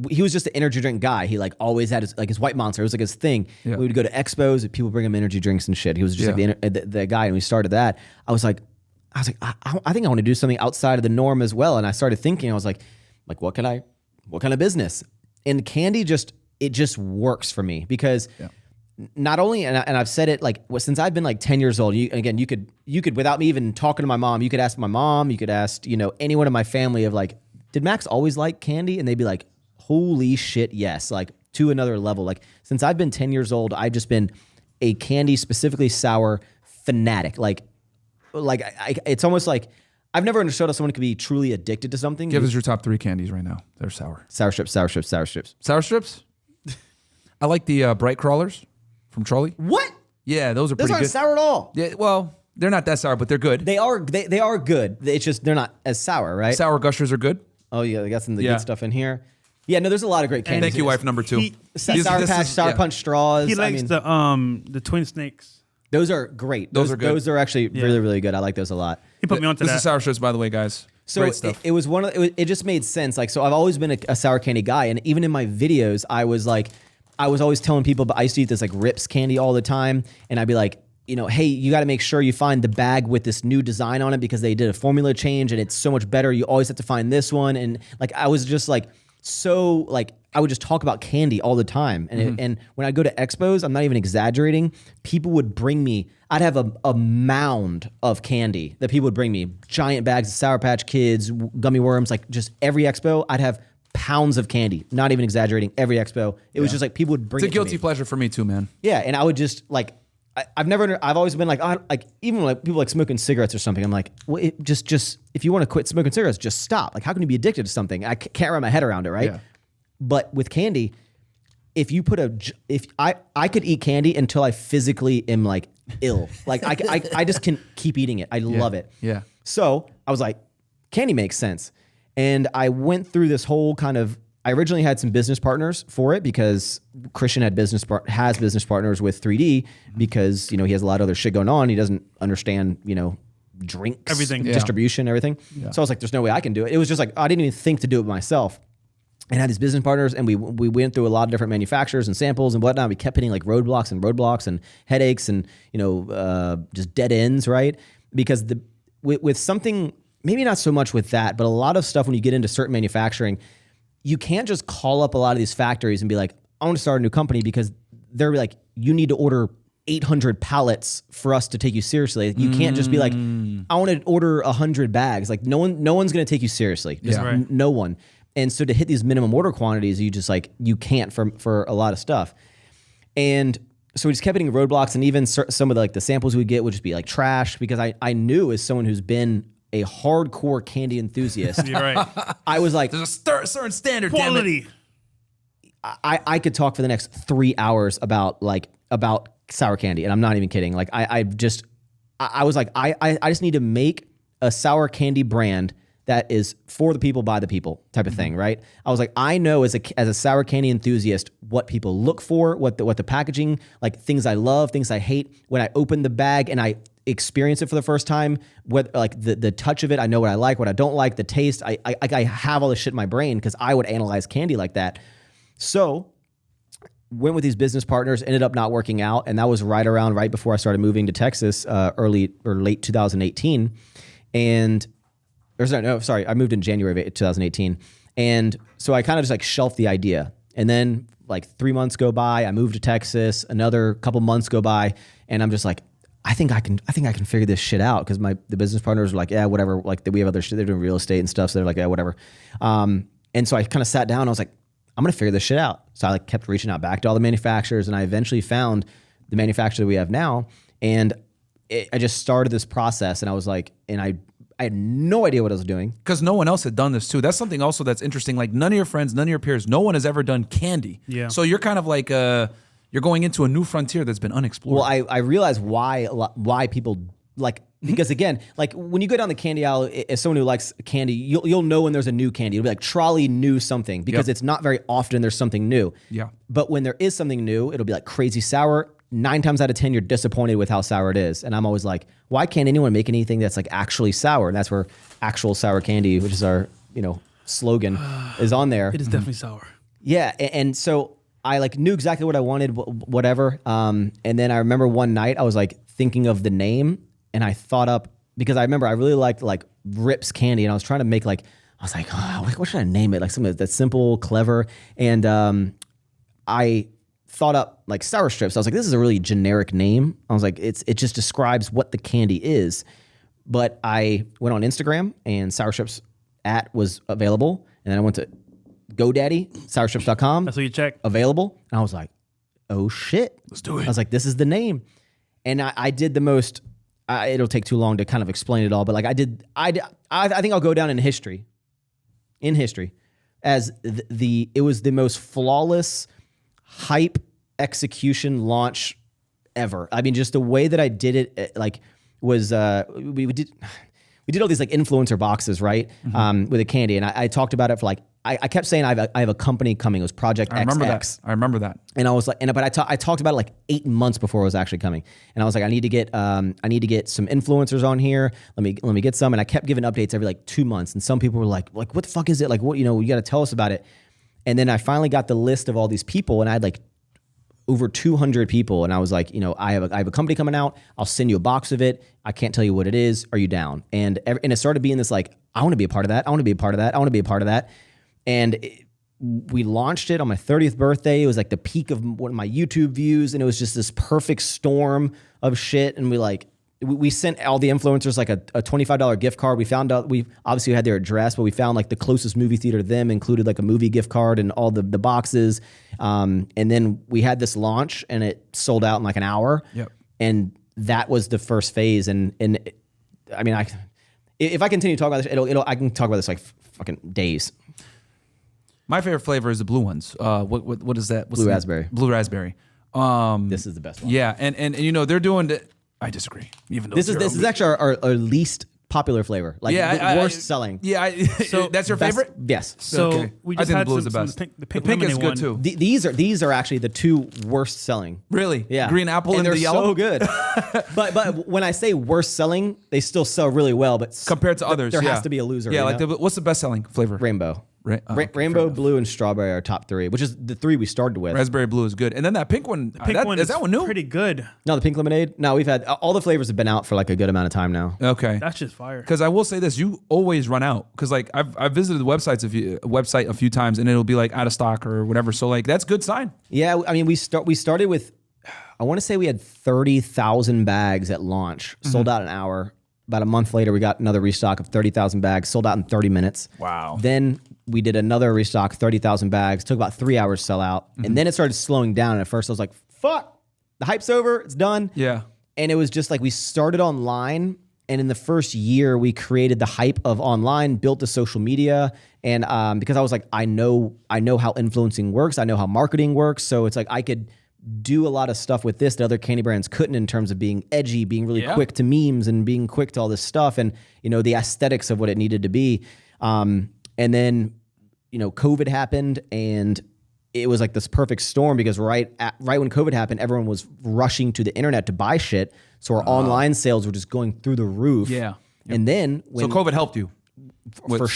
he was just an energy drink guy. He like always had his White Monster. It was like his thing. Yeah. We would go to expos and people bring him energy drinks and shit. He was just like the guy, and we started that. I was like, I think I want to do something outside of the norm as well. And I started thinking, I was like, what kind of business? And candy just works for me, because not only, and I've said it like since I've been like 10 years old, you could without me even talking to my mom, you could ask my mom, you could ask, you know, anyone in my family of like, did Max always like candy? And they'd be like, holy shit, yes, like to another level. Like since I've been 10 years old, I've just been a candy, specifically sour, fanatic. Like it's almost like I've never understood how someone could be truly addicted to something. Give us your top 3 candies right now. They're sour. Sour strips, sour strips, sour strips. Sour strips? I like the Bright Crawlers from Trolli. What? Yeah, those are pretty good. Those aren't sour at all. Yeah, well, they're not that sour, but they're good. They are good. It's just they're not as sour, right? Sour Gushers are good. Oh yeah, they got some of the good stuff in here. Yeah, no, there's a lot of great candies. Thank you, wife number 2. Sour Patch, Sour Punch straws. He likes the Twin Snakes. Those are great. Those are good. Those are actually really, really good. I like those a lot. He put me onto that. This is sour strips, by the way, guys. So great stuff. It was it just made sense. Like, so I've always been a sour candy guy, and even in my videos, I was always telling people, but I used to eat this like Rips candy all the time, and I'd be like, you know, hey, you got to make sure you find the bag with this new design on it because they did a formula change and it's so much better. You always have to find this one, and like I was just like so like I would just talk about candy all the time, and and when I go to expos, I'm not even exaggerating. People would bring me. I'd have a mound of candy that people would bring me, giant bags of Sour Patch Kids, gummy worms, like just every expo. I'd have pounds of candy, not even exaggerating. Every expo, it was just like people would bring. It's a guilty pleasure for me too, man. Yeah, and I would just like. I've always been like, like even like people like smoking cigarettes or something. I'm like, well, just if you want to quit smoking cigarettes, just stop. Like, how can you be addicted to something? I can't wrap my head around it, right? Yeah. But with candy, if I could eat candy until I physically am like ill. Like I just can keep eating it. I love it. Yeah. So I was like, candy makes sense. And I went through this whole kind of, I originally had some business partners for it because Christian has business partners with 3D because, he has a lot of other shit going on. He doesn't understand, drinks, Everything. distribution, everything. Yeah. So I was like, there's no way I can do it. It was just like, I didn't even think to do it myself. And had these business partners, and we went through a lot of different manufacturers and samples and whatnot. We kept hitting like roadblocks and headaches and just dead ends, right? Because with something, maybe not so much with that, but a lot of stuff when you get into certain manufacturing, you can't just call up a lot of these factories and be like, I want to start a new company, because they're like, you need to order 800 pallets for us to take you seriously. You can't just be like, I want to order 100 bags. Like no one's going to take you seriously. Just Right. no one. And so to hit these minimum order quantities, you just like, you can't for a lot of stuff. And so we just kept hitting roadblocks, and even some of the samples we get would just be like trash, because I knew, as someone who's been a hardcore candy enthusiast, You're right. I was like, There's a certain standard, damn it. Quality. I could talk for the next 3 hours about sour candy, and I'm not even kidding. Like I was like, I just need to make a sour candy brand that is for the people, by the people type of thing, right? I was like, I know as a sour candy enthusiast what people look for, what the packaging, like things I love, things I hate. When I open the bag and I experience it for the first time, what like the touch of it, I know what I like, what I don't like, the taste. I have all this shit in my brain because I would analyze candy like that. So went with these business partners, ended up not working out, and that was right before I started moving to Texas, early or late 2018, I moved in January of 2018. And so I kind of just like shelved the idea. And then like 3 months go by, I moved to Texas, another couple months go by, and I'm just like, I think I can figure this shit out. Cause the business partners were like, yeah, whatever. Like we have other shit. They're doing real estate and stuff. So they're like, yeah, whatever. And so I kind of sat down and I was like, I'm going to figure this shit out. So I like kept reaching out back to all the manufacturers, and I eventually found the manufacturer that we have now. And I just started this process, and I was like, and I had no idea what I was doing. Because no one else had done this too. That's something also that's interesting. Like none of your friends, none of your peers, no one has ever done candy. Yeah. So you're kind of like, you're going into a new frontier that's been unexplored. Well, I realized why people like, because again, like when you go down the candy aisle, as someone who likes candy, you'll know when there's a new candy. It'll be like Trolli knew something, because it's not very often there's something new. Yeah. But when there is something new, it'll be like crazy sour. 9 times out of 10, you're disappointed with how sour it is. And I'm always like, why can't anyone make anything that's like actually sour? And that's where actual sour candy, which is our, slogan, is on there. It is definitely sour. Yeah. And so I like knew exactly what I wanted, whatever. And then I remember one night I was like thinking of the name, and I thought up, because I remember I really liked like Rips candy, and I was trying to make like, I was like, oh, what should I name it? Like something that's simple, clever. And I thought up like sour strips. I was like, this is a really generic name. I was like, it just describes what the candy is. But I went on Instagram, and sour strips was available. And then I went to GoDaddy, sourstrips.com. That's what you check. Available. And I was like, oh shit. Let's do it. I was like, this is the name. And I did the most, it'll take too long to kind of explain it all, but like I think I'll go down in history as it was the most flawless hype execution launch ever. I mean, just the way that I did it, like was, we did all these like influencer boxes, right? With a candy. And I talked about it for like, I kept saying I have a company coming. It was Project XX. I remember that. And I was like, but I talked about it like 8 months before it was actually coming. And I was like, I need to get some influencers on here. Let me get some. And I kept giving updates every like 2 months. And some people were like, what the fuck is it? Like, what, you got to tell us about it. And then I finally got the list of all these people, and I had like over 200 people. And I was like, I have a company coming out. I'll send you a box of it. I can't tell you what it is. Are you down? And it started being this like, I want to be a part of that. I want to be a part of that. I want to be a part of that. And we launched it on my 30th birthday. It was like the peak of one of my YouTube views. And it was just this perfect storm of shit. And we sent all the influencers like a $25 gift card. We found out, we obviously had their address, but we found like the closest movie theater to them included like a movie gift card and all the boxes. And then we had this launch, and it sold out in like an hour. Yep. And that was the first phase. And I mean, if I continue to talk about this, I can talk about this like fucking days. My favorite flavor is the blue ones. What is that? What's Blue the name? raspberry. Blue raspberry. This is the best one. Yeah, and they're doing. I disagree. Even though This is actually our least popular flavor. Like the worst selling. Yeah, so that's your Best- favorite. Yes. So Okay. we I just think the had blue is some, the some best. the pink The pink is lemonade good one. too. These are actually the two worst selling. Really? Yeah. Green apple and they're the yellow. so good. but when I say worst selling, they still sell really well. But Compared to others, there yeah. has to be a loser. Yeah, you like know? what's the best selling flavor? Rainbow. Okay, Rainbow, blue, and strawberry are top three, which is the three we started with. Raspberry blue is good, and then that pink one. Pink one is that one new? Pretty good. No, the pink lemonade. No, we've had all the flavors have been out for like a good amount of time now. Okay. That's just fire. Because I will say this, you always run out. Because like I've visited the website a few times, and it'll be like out of stock or whatever. So like that's a good sign. Yeah, I mean we started with, I want to say we had 30,000 bags at launch, sold out an hour. About a month later, we got another restock of 30,000 bags, sold out in 30 minutes. Wow. Then we did another restock, 30,000 bags, took about 3 hours to sell out. And then it started slowing down. And at first I was like, fuck, the hype's over, it's done. Yeah. And it was just like we started online. And in the first year, we created the hype of online, built the social media. And because I was like, I know how influencing works. I know how marketing works. So it's like I could do a lot of stuff with this that other candy brands couldn't in terms of being edgy, being really quick to memes and being quick to all this stuff and, the aesthetics of what it needed to be. And then, COVID happened and it was like this perfect storm because right when COVID happened, everyone was rushing to the internet to buy shit. So our online sales were just going through the roof. Yeah. And then when So COVID helped you. for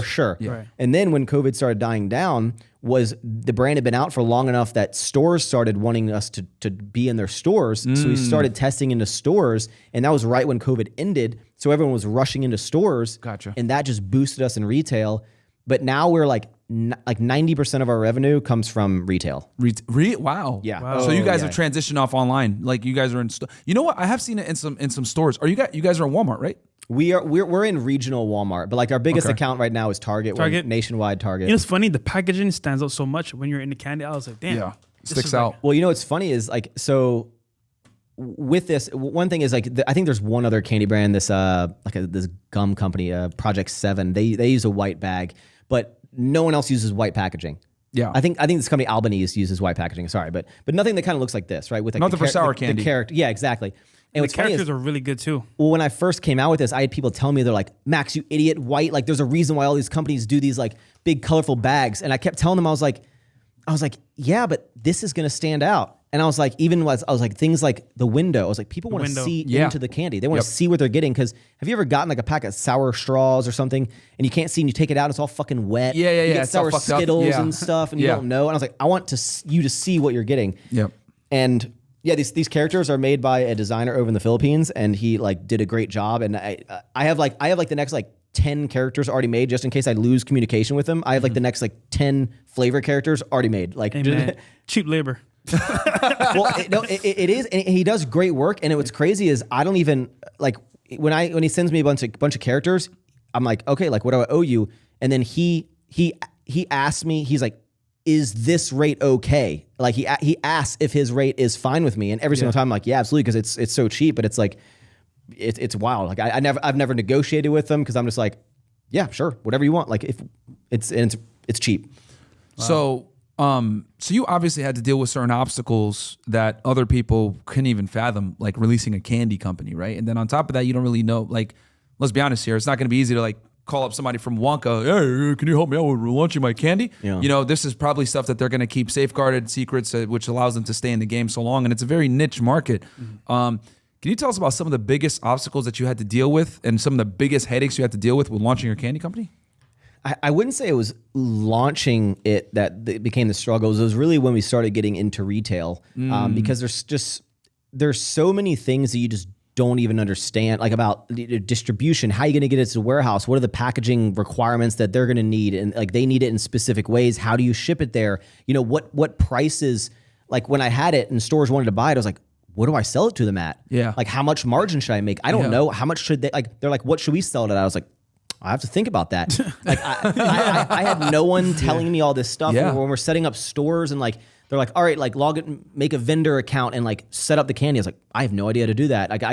sure. Yeah. Right. And then when COVID started dying down, was the brand had been out for long enough that stores started wanting us to be in their stores. So we started testing into stores, and that was right when COVID ended. So everyone was rushing into stores. Gotcha. And that just boosted us in retail. But now we're like 90% of our revenue comes from retail. Wow. Yeah. Wow. So you guys Yeah. have transitioned off online. Like you guys are in. You know what? I have seen it in some stores. You guys are in Walmart, right? We're in regional Walmart, but like our biggest account right now is Target. We're Target? nationwide Target. It's funny. The packaging stands out so much when you're in the candy. I was like, damn. Yeah. this Sticks is like- out. Well, what's funny is like, so with this, one thing is like, I think there's one other candy brand, this this gum company, Project 7. They use a white bag, but no one else uses white packaging. Yeah. I think this company Albanese uses white packaging. Sorry, but nothing that kind of looks like this, right? With like Nothing for sour the candy. character, yeah, exactly. And The what's funny is, characters are really good too. well, when I first came out with this, I had people tell me, they're like, Max, you idiot, white. Like, there's a reason why all these companies do these like big colorful bags. And I kept telling them, I was like, yeah, but this is gonna stand out. And I was like, things like the window. I was like, people want to window. see Yeah. into the candy. They want to see what they're getting. Because have you ever gotten like a pack of sour straws or something, and you can't see, and you take it out, and it's all fucking wet. Yeah, You yeah. get It's all sour fucked up. Skittles Yeah. and stuff, and you Yeah. don't know. And I was like, I want you to see what you're getting. Yep. And yeah, these characters are made by a designer over in the Philippines, and he like did a great job. And I have the next like 10 characters already made, just in case I lose communication with them. I have like the next like 10 flavor characters already made. Like, Hey, man, cheap labor. it is, and he does great work. And what's crazy is I don't even like when he sends me a bunch of characters, I'm like, okay, like what do I owe you? And then he asks me, he's like, is this rate okay? Like he asks if his rate is fine with me, and every single time I'm like, yeah, absolutely, because it's so cheap. But it's like it's wild. Like I've never negotiated with them because I'm just like, yeah, sure, whatever you want. Like if it's cheap. Wow. So you obviously had to deal with certain obstacles that other people couldn't even fathom, like releasing a candy company, right? And then on top of that, you don't really know, like, let's be honest here, it's not going to be easy to like call up somebody from Wonka, hey, can you help me out with launching my candy? Yeah. This is probably stuff that they're going to keep safeguarded secrets, which allows them to stay in the game so long. And it's a very niche market. Can you tell us about some of the biggest obstacles that you had to deal with and some of the biggest headaches you had to deal with launching your candy company? I wouldn't say it was launching it that became the struggles. It was really when we started getting into retail, because there's so many things that you just don't even understand, like about distribution. How are you going to get it to the warehouse? What are the packaging requirements that they're going to need? And like they need it in specific ways. How do you ship it there? What prices? Like when I had it and stores wanted to buy it, I was like, what do I sell it to them at? Yeah. Like how much margin should I make? I don't know. How much should they, like, they're like, what should we sell it at? I was like, I have to think about that. Like I had no one telling me all this stuff when we're setting up stores, and like they're like, all right, like log it, make a vendor account and like set up the candy. I was like, I have no idea how to do that. Like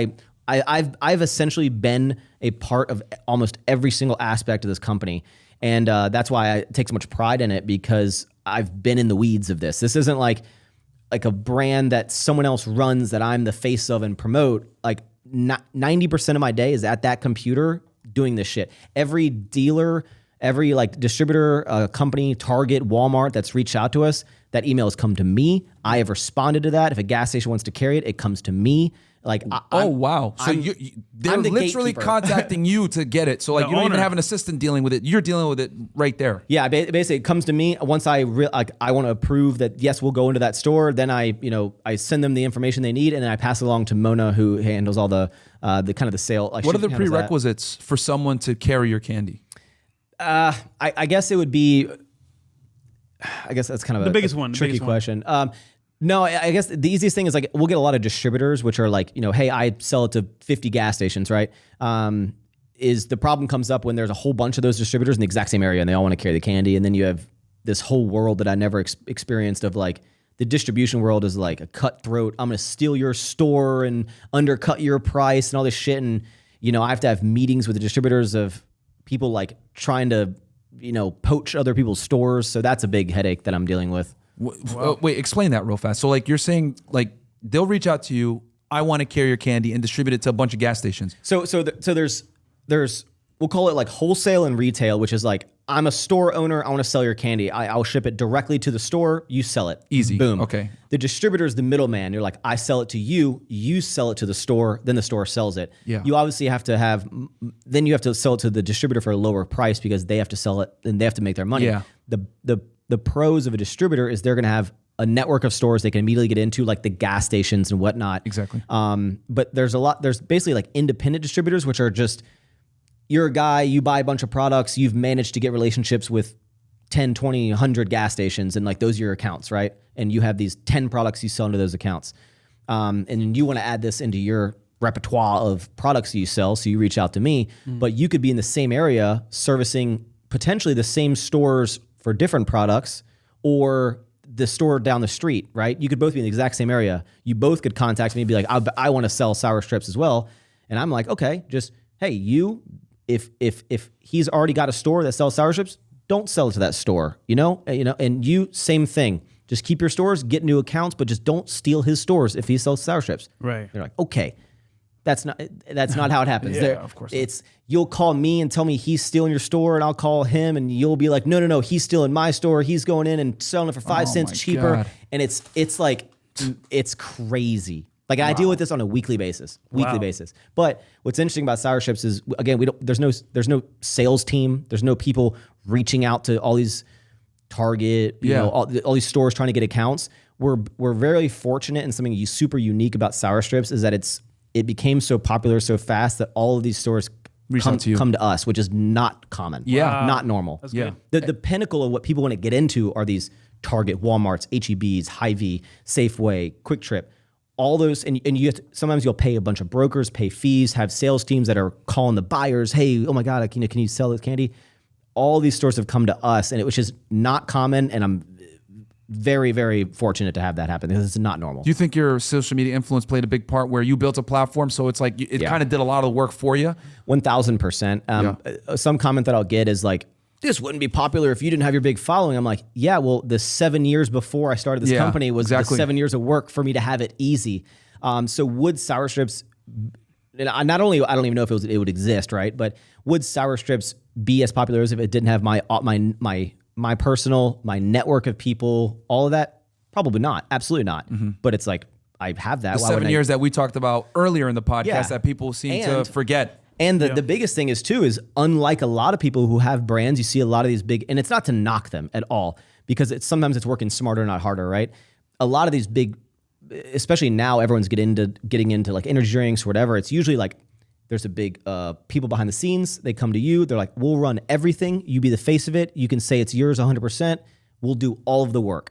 I've essentially been a part of almost every single aspect of this company, and that's why I take so much pride in it, because I've been in the weeds of this. This isn't like a brand that someone else runs that I'm the face of and promote. Like 90% of my day is at that computer doing this shit. Every dealer, every like distributor, company, Target, Walmart that's reached out to us, that email has come to me. I have responded to that. If a gas station wants to carry it, it comes to me. Like, wow. So they're I'm the literally gatekeeper. contacting you to get it. So like The you don't even owner. have an assistant dealing with it. You're dealing with it right there. Yeah, basically it comes to me once I want to approve that yes, we'll go into that store. Then I send them the information they need, and then I pass it along to Mona, who handles all the kind of the sale. Like, What are she the handles that. prerequisites for someone to carry your candy? I guess it would be. I guess that's kind of The a biggest one, the tricky biggest one. question. No, I guess the easiest thing is like we'll get a lot of distributors, which are like, hey, I sell it to 50 gas stations, right? Is the problem comes up when there's a whole bunch of those distributors in the exact same area and they all want to carry the candy, and then you have this whole world that I never experienced of like the distribution world is like a cutthroat. I'm gonna steal your store and undercut your price and all this shit, and I have to have meetings with the distributors of people like trying to poach other people's stores. So that's a big headache that I'm dealing with. Wait, explain that real fast. So like you're saying like they'll reach out to you, I want to carry your candy and distribute it to a bunch of gas stations. So there's we'll call it like wholesale and retail, which is like I'm a store owner, I want to sell your candy. I'll ship it directly to the store, you sell it. Easy. Boom. Okay. The distributor is the middleman. You're like, I sell it to you, you sell it to the store, then the store sells it. Yeah. You obviously have to then you have to sell it to the distributor for a lower price because they have to sell it and they have to make their money. Yeah. The pros of a distributor is they're going to have a network of stores they can immediately get into, like the gas stations and whatnot. Exactly. But there's basically like independent distributors, which are just, you're a guy, you buy a bunch of products, you've managed to get relationships with 10, 20, 100 gas stations, and like those are your accounts, right? And you have these 10 products you sell into those accounts. And you want to add this into your repertoire of products you sell, so you reach out to me, but you could be in the same area servicing potentially the same stores for different products, or the store down the street, right? You could both be in the exact same area. You both could contact me and be like, I want to sell sour strips as well. And I'm like, okay, just, hey, if he's already got a store that sells sour strips, don't sell it to that store, and you, same thing. Just keep your stores, get new accounts, but just don't steal his stores if he sells sour strips. Right. They're like, okay, that's not how it happens. Yeah, of course not. It's, you'll call me and tell me he's stealing your store, and I'll call him and you'll be like, no, he's stealing my store. He's going in and selling it for 5 cents my cheaper. God. And it's like, it's crazy. Like I deal with this on a weekly basis. But what's interesting about sour strips is, again, there's no sales team. There's no people reaching out to all these Target, all these stores trying to get accounts. We're very fortunate, and something super unique about sour strips is that it became so popular so fast that all of these stores come to us, which is not common. Yeah. Not normal. That's Yeah. good. The pinnacle of what people want to get into are these Target, Walmarts, HEBs, Hy-Vee, Safeway, Quick Trip, all those. And you have to, sometimes you'll pay a bunch of brokers, pay fees, have sales teams that are calling the buyers, hey, oh my God, can you sell this candy? All these stores have come to us, and which is not common, and I'm very, very fortunate to have that happen because it's not normal. Do you think your social media influence played a big part where you built a platform, so it's like it kind of did a lot of the work for you? 1,000%. Some comment that I'll get is like, this wouldn't be popular if you didn't have your big following. I'm like, yeah, well, the 7 years before I started this company was the 7 years of work for me to have it easy. So would sour strips, not only, I don't even know if it would exist, right? But would sour strips be as popular as if it didn't have my personal, my network of people, all of that? Probably not. Absolutely not. But it's like, I have that. The 7 years that we talked about earlier in the podcast that people seem to forget. And the biggest thing is too, is unlike a lot of people who have brands, you see a lot of these big, and it's not to knock them at all, because sometimes it's working smarter, not harder, right? A lot of these big, especially now, everyone's getting into like energy drinks or whatever. It's usually like, there's a big people behind the scenes. They come to you. They're like, we'll run everything. You be the face of it. You can say it's yours 100%. We'll do all of the work.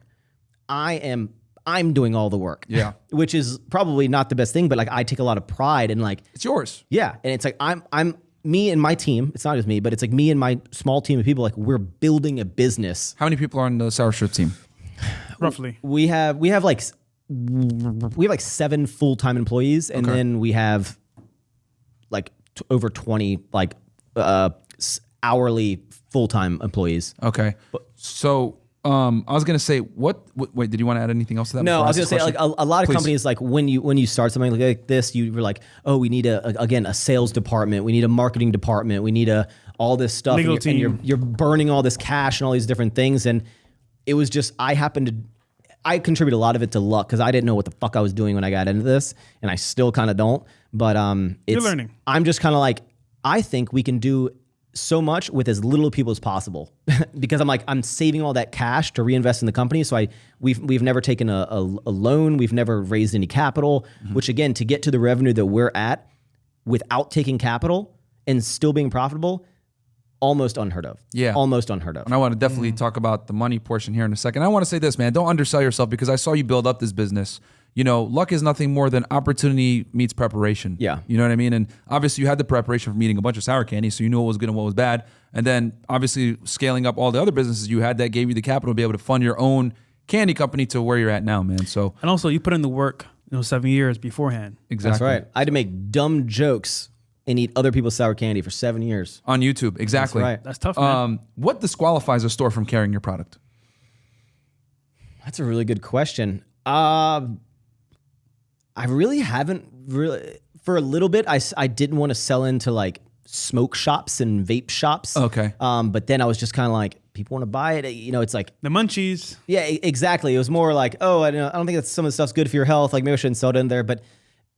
I'm doing all the work. Yeah. Which is probably not the best thing, but like I take a lot of pride in like, It's yours. yeah. And it's like, I'm me and my team. It's not just me, but it's like me and my small team of people. Like we're building a business. How many people are on the sour strip team? Roughly. We have like 7 full-time employees. And then we have like over 20 like hourly full-time employees. Okay. So I was gonna say, wait, did you want to add anything else to that? No, I was gonna say question? like a lot of Please. companies, like when you start something like this, you were like, oh, we need a sales department, we need a marketing department, we need all this stuff, Legal and you're burning all this cash and all these different things, and it was just I contribute a lot of it to luck because I didn't know what the fuck I was doing when I got into this, and I still kind of don't. But You're learning. I'm just kind of like, I think we can do so much with as little people as possible because I'm saving all that cash to reinvest in the company. So we've never taken a loan, we've never raised any capital, which again, to get to the revenue that we're at without taking capital and still being profitable, almost unheard of. Yeah. Almost unheard of. And I want to definitely talk about the money portion here in a second. I want to say this, man, don't undersell yourself because I saw you build up this business. You know, luck is nothing more than opportunity meets preparation. Yeah. You know what I mean? And obviously you had the preparation from eating a bunch of sour candy, so you knew what was good and what was bad. And then obviously scaling up all the other businesses you had that gave you the capital to be able to fund your own candy company to where you're at now, man. So And also, you put in the work, 7 years beforehand. exactly. That's right. I had to make dumb jokes and eat other people's sour candy for 7 years. On YouTube, exactly. That's right. That's tough, man. What disqualifies a store from carrying your product? That's a really good question. I really haven't for a little bit. I didn't want to sell into like smoke shops and vape shops. Okay. But then I was just kind of like, people want to buy it. You know, it's like, The munchies. yeah, exactly. It was more like, oh, I don't think that some of the stuff's good for your health. Like maybe I shouldn't sell it in there. But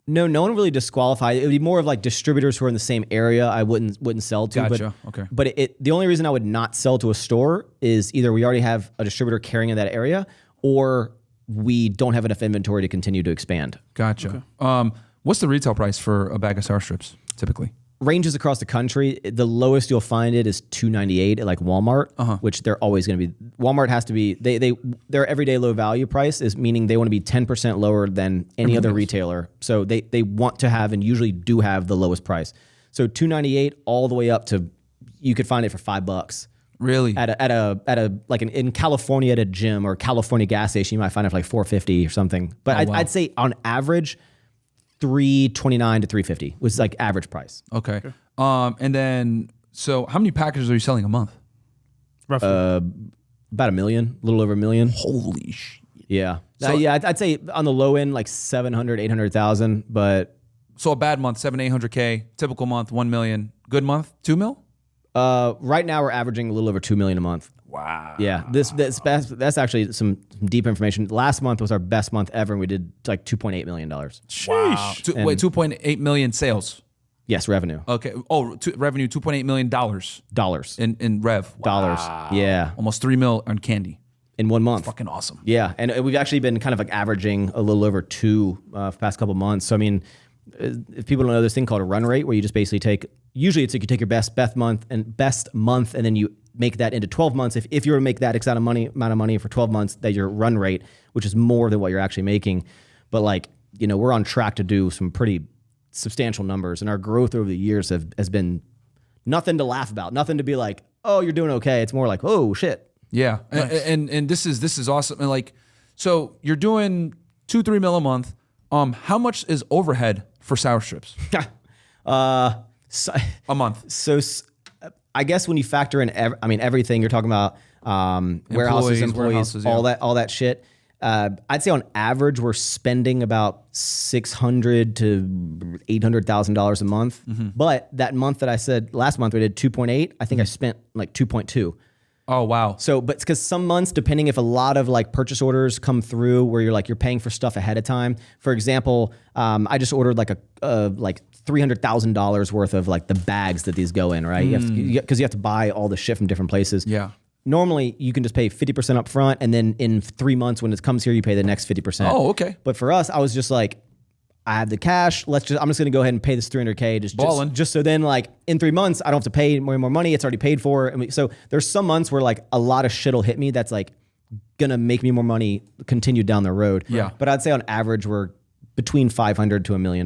no one really disqualified. It would be more of like distributors who are in the same area. I wouldn't sell to. Gotcha. But, Okay. But the only reason I would not sell to a store is either we already have a distributor carrying in that area, or we don't have enough inventory to continue to expand. Gotcha. What's the retail price for a bag of sour strips typically? Ranges across the country. The lowest you'll find it is $2.98 at like Walmart, which they're always going to be. Walmart has to be their everyday low value price is meaning they want to be 10% lower than any other retailer. So they want to have and usually do have the lowest price. So $2.98 all the way up to you could find it for $5. Really? At a like in California at a gym or California gas station, you might find it for like $4.50 or something. But I'd say on average, $3.29 to $3.50 was like average price. Okay. And then, so how many packages are you selling a month? Roughly. About 1 million, a little over 1 million. Holy shit. Yeah. So- Yeah, I'd say on the low end, like 700, 800,000, but So a bad month, 800K. Typical month, 1 million. Good month, 2 mil? right now we're averaging a little over 2 million a month. Wow. Yeah, that's actually some deep information. Last month was our best month ever, and we did like $2.8 million. Wow. Sheesh. Wait, 2.8 million sales. Yes, revenue. Okay. Oh, revenue, $2.8 million Dollars. in rev. Dollars. Yeah. Almost 3 mil on candy. In 1 month. Fucking awesome. Yeah, and we've actually been kind of like averaging a little over 2 for the past couple months. So I mean, if people don't know this thing called a run rate, where you just basically usually it's like you take your best month, and then you make that into 12 months. If you were to make that amount of money for 12 months, that your run rate, which is more than what you're actually making. But like, we're on track to do some pretty substantial numbers, and our growth over the years has been nothing to laugh about, nothing to be like, oh, you're doing okay. It's more like, oh shit. Yeah. Nice. And this is awesome. And like, so you're doing 2-3 mil a month. How much is overhead for sour strips? A month. So I guess when you factor in, everything you're talking about, warehouses, employees, yeah. all that shit. I'd say on average we're spending about $600,000 to $800,000 a month. Mm-hmm. But that month that I said last month we did 2.8. I think I spent like 2.2. Oh, wow. So, but because some months, depending if a lot of like purchase orders come through where you're paying for stuff ahead of time. For example, I just ordered like like $300,000 worth of like the bags that these go in, right? Because you have to buy all the shit from different places. Yeah. Normally you can just pay 50% up front, and then in 3 months when it comes here, you pay the next 50%. Oh, okay. But for us, I was just like, I have the cash. I'm just going to go ahead and pay this $300K just so then like in 3 months I don't have to pay more money. It's already paid for. So there's some months where like a lot of shit will hit me that's like gonna make me more money continue down the road. Yeah. But I'd say on average we're between $500,000 to $1 million.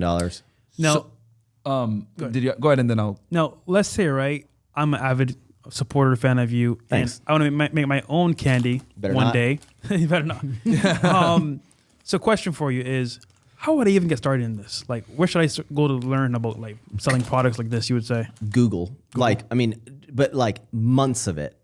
Now, Go ahead and then I'll. now let's say, right, I'm an avid supporter, fan of you. Thanks. And I want to make my own candy Better one not. day. You better not. So question for you is, how would I even get started in this? Like, where should I go to learn about like selling products like this, you would say? Google. But like months of it.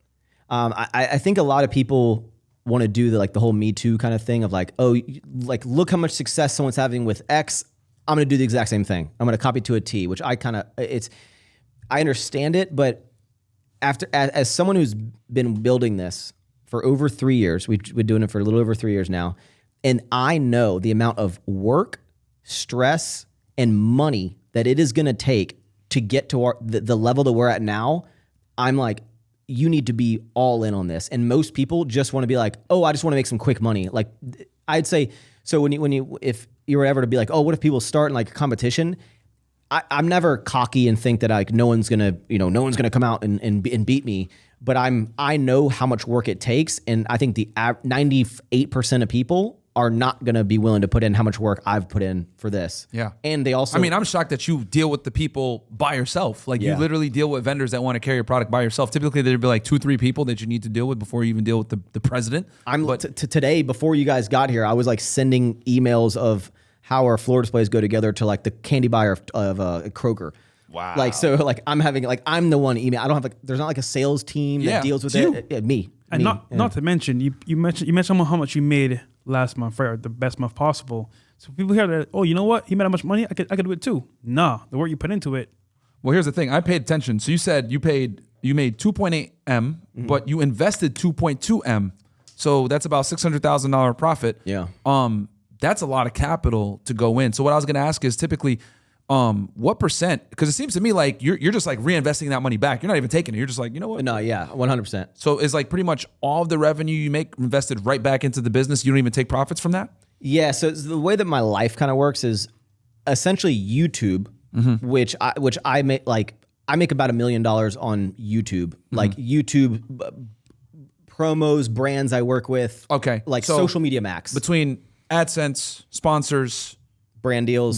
I think a lot of people want to do the whole Me Too kind of thing of like, oh, like look how much success someone's having with X. I'm going to do the exact same thing. I'm going to copy to a T, which I understand it, but as someone who's been building this for over 3 years, we've been doing it for a little over 3 years now, and I know the amount of work, stress, and money that it is going to take to get to the level that we're at now. I'm like, you need to be all in on this. And most people just want to be like, oh, I just want to make some quick money. Like I'd say, so if you were ever to be like, oh, what if people start in like a competition? I'm never cocky and think that like no one's gonna come out and beat me. But I know how much work it takes, and I think the 98% of people are not gonna be willing to put in how much work I've put in for this. Yeah. And they also, I mean, I'm shocked that you deal with the people by yourself. Like you literally deal with vendors that want to carry your product by yourself. Typically there'd be like 2-3 people that you need to deal with before you even deal with the president. Today, before you guys got here, I was like sending emails of how our floor displays go together to like the candy buyer of Kroger. Wow. Like, so like I'm the one email. I don't have there's not like a sales team that deals with it. Yeah, me. And not to mention, you mentioned how much you made last month, right? Or the best month possible. So people hear that, oh, you know what? He made how much money? I could do it too. Nah, the work you put into it. Well, here's the thing. I paid attention. So you said you made 2.8 M, but you invested 2.2 M. So that's about $600,000 profit. Yeah. That's a lot of capital to go in. So what I was going to ask is typically, what percent? Because it seems to me like you're just like reinvesting that money back. You're not even taking it. You're just like, you know what? No, yeah, 100%. So is like pretty much all of the revenue you make invested right back into the business. You don't even take profits from that? Yeah. So the way that my life kind of works is essentially YouTube, which I make I make about $1 million on YouTube, like YouTube promos, brands I work with. Okay. Like So social media max. Between AdSense, sponsors, brand deals.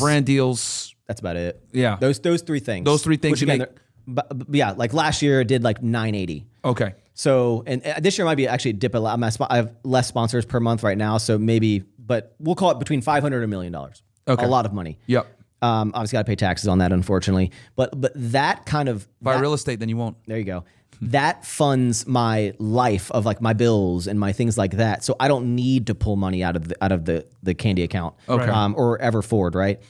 That's about it. Yeah. Those three things. Those three things Which you again, make. but yeah, like last year I did like 980. Okay. So, and this year might be actually a dip a lot. I have less sponsors per month right now. So maybe, but we'll call it between $500 and $1 million. Okay. A lot of money. Yep. Obviously got to pay taxes on that, unfortunately. But that kind of Buy real estate, then you won't. There you go. That funds my life of like my bills and my things like that. So I don't need to pull money out of the candy account, Okay. Or ever forward, right?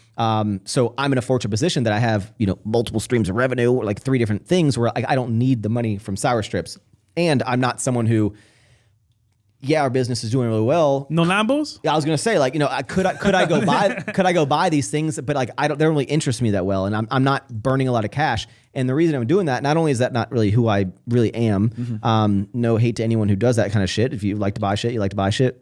So I'm in a fortunate position that I have multiple streams of revenue, or like 3 different things where I don't need the money from sour strips, and I'm not someone who. Yeah, our business is doing really well. No Lambos? Yeah, I was gonna say could I go buy these things, but like they don't really interest me that well, and I'm not burning a lot of cash. And the reason I'm doing that, not only is that not really who I really am, no hate to anyone who does that kind of shit. If you like to buy shit, you like to buy shit.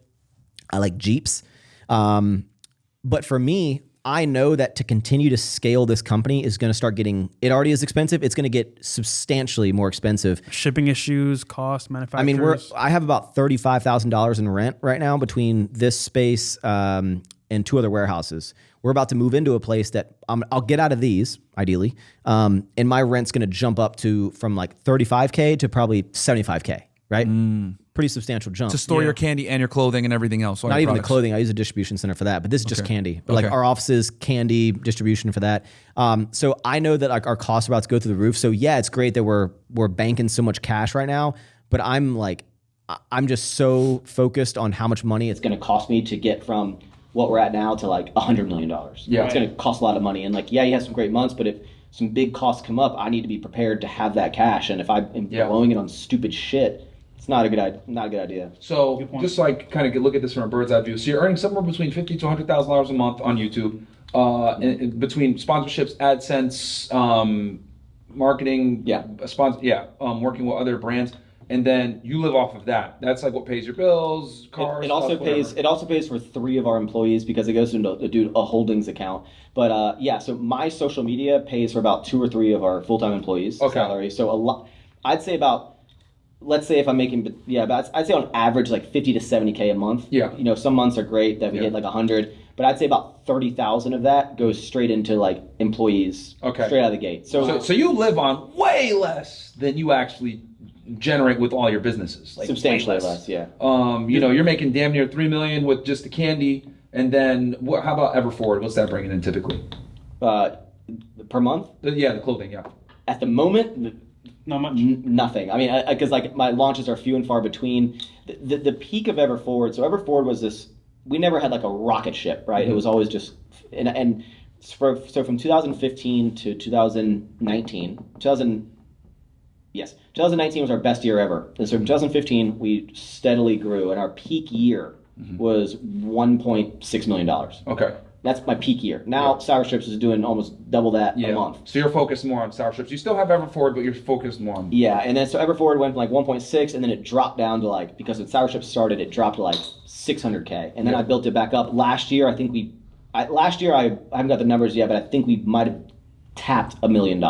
I like Jeeps, but for me, I know that to continue to scale this company is going to start getting. It already is expensive. It's going to get substantially more expensive. Shipping issues, cost, manufacturers. I mean, I have about $35,000 in rent right now between this space and 2 other warehouses. We're about to move into a place that I'll get out of these ideally, and my rent's going to jump up from like $35K to probably $75K. Right, pretty substantial jump To store your candy and your clothing and everything else. Not even the clothing. I use a distribution center for that, but this is just candy. But like our offices, candy distribution for that. So I know that like our costs are about to go through the roof. So yeah, it's great that we're banking so much cash right now. But I'm just so focused on how much money it's going to cost me to get from what we're at now to like $100 million. Yeah, it's going to cost a lot of money. And like, yeah, you have some great months, but if some big costs come up, I need to be prepared to have that cash. And if I'm blowing it on stupid shit, it's not a good idea. So just like kind of look at this from a bird's eye view. So you're earning somewhere between $50,000 to $100,000 a month on YouTube, between sponsorships, AdSense, marketing, working with other brands, and then you live off of that. That's like what pays your bills, cars. It also pays for 3 of our employees because it goes into a holdings account. But so my social media pays for about 2 or 3 of our full-time employees' salary. So a lot. I'd say about. Let's say if I'm making, but I'd say on average like 50 to 70K a month. Yeah. Some months are great that we hit like 100, but I'd say about 30,000 of that goes straight into like employees. Okay. Straight out of the gate. So you live on way less than you actually generate with all your businesses. Like substantially less, yeah. You're making damn near $3 million with just the candy, and then how about Everforward? What's that bringing in typically? Per month? The clothing, yeah. At the moment. Not much. Nothing. I mean, because like my launches are few and far between. The peak of Everforward. So Everforward was this. We never had like a rocket ship, right? It was always just and so from 2015 to 2019, 2019 was our best year ever. And so from 2015 we steadily grew, and our peak year was $1.6 million. Okay. That's my peak year. Now Sour Strips is doing almost double that a month. So you're focused more on Sour Strips. You still have Everforward, but you're focused more on... Yeah, and then so Everforward went from like 1.6, and then it dropped down to like, because when Sour Strips started, it dropped to like 600K. And then I built it back up. Last year, I haven't got the numbers yet, but I think we might have tapped $1 million.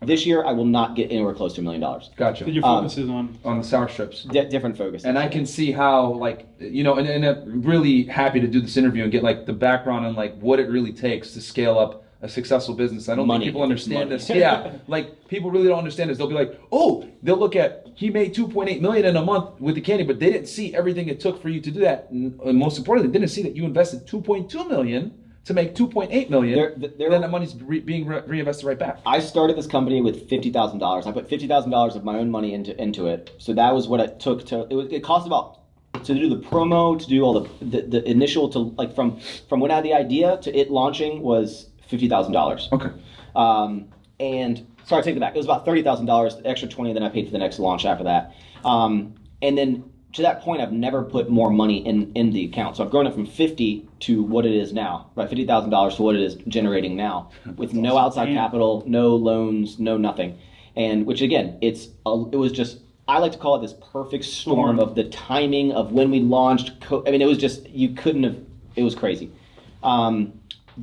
This year, I will not get anywhere close to $1 million. Gotcha. Your focus is on the Sour Strips. Different focus. And I can see how, like, you know, and I'm really happy to do this interview and get like the background on like what it really takes to scale up a successful business. I don't think people understand this. Yeah, like people really don't understand this. They'll be like, oh, they'll look at, he made 2.8 million in a month with the candy, but they didn't see everything it took for you to do that. And most importantly, they didn't see that you invested 2.2 million to make 2.8 million. Then that money's being reinvested right back. I started this company with $50,000. I put $50,000 of my own money into it. So that was what it took to. It cost about to do the promo, to do all the initial, to like from when I had the idea to it launching was $50,000. Okay. And sorry, I take it back. It was about $30,000. The extra 20 that I paid for the next launch after that. And then to that point, I've never put more money in the account. So I've grown it from 50 to what it is now, right? $50,000 to what it is generating now, with no outside capital, no loans, no nothing. And which again, it was just, I like to call it this perfect storm of the timing of when we launched. I mean, it was just, you couldn't have, it was crazy. No,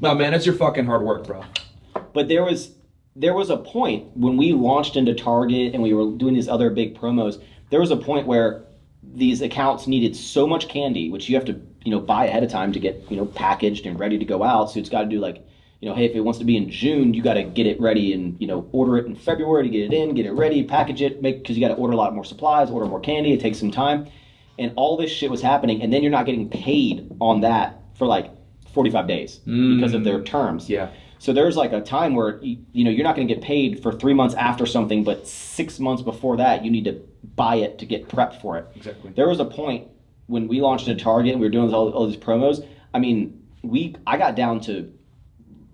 man, it's your fucking hard work, bro. But there was a point when we launched into Target and we were doing these other big promos, there was a point where these accounts needed so much candy, which you have to, buy ahead of time to get, packaged and ready to go out. So it's got to do like, hey, if it wants to be in June, you got to get it ready and, order it in February to get it in, get it ready, package it, because you got to order a lot more supplies, order more candy. It takes some time. And all this shit was happening. And then you're not getting paid on that for like 45 days because of their terms. Yeah. So there's like a time where, you're not going to get paid for 3 months after something, but 6 months before that, you need to buy it to get prepped for it. Exactly. There There was a point when we launched at Target and we were doing all these promos. I mean, I got down to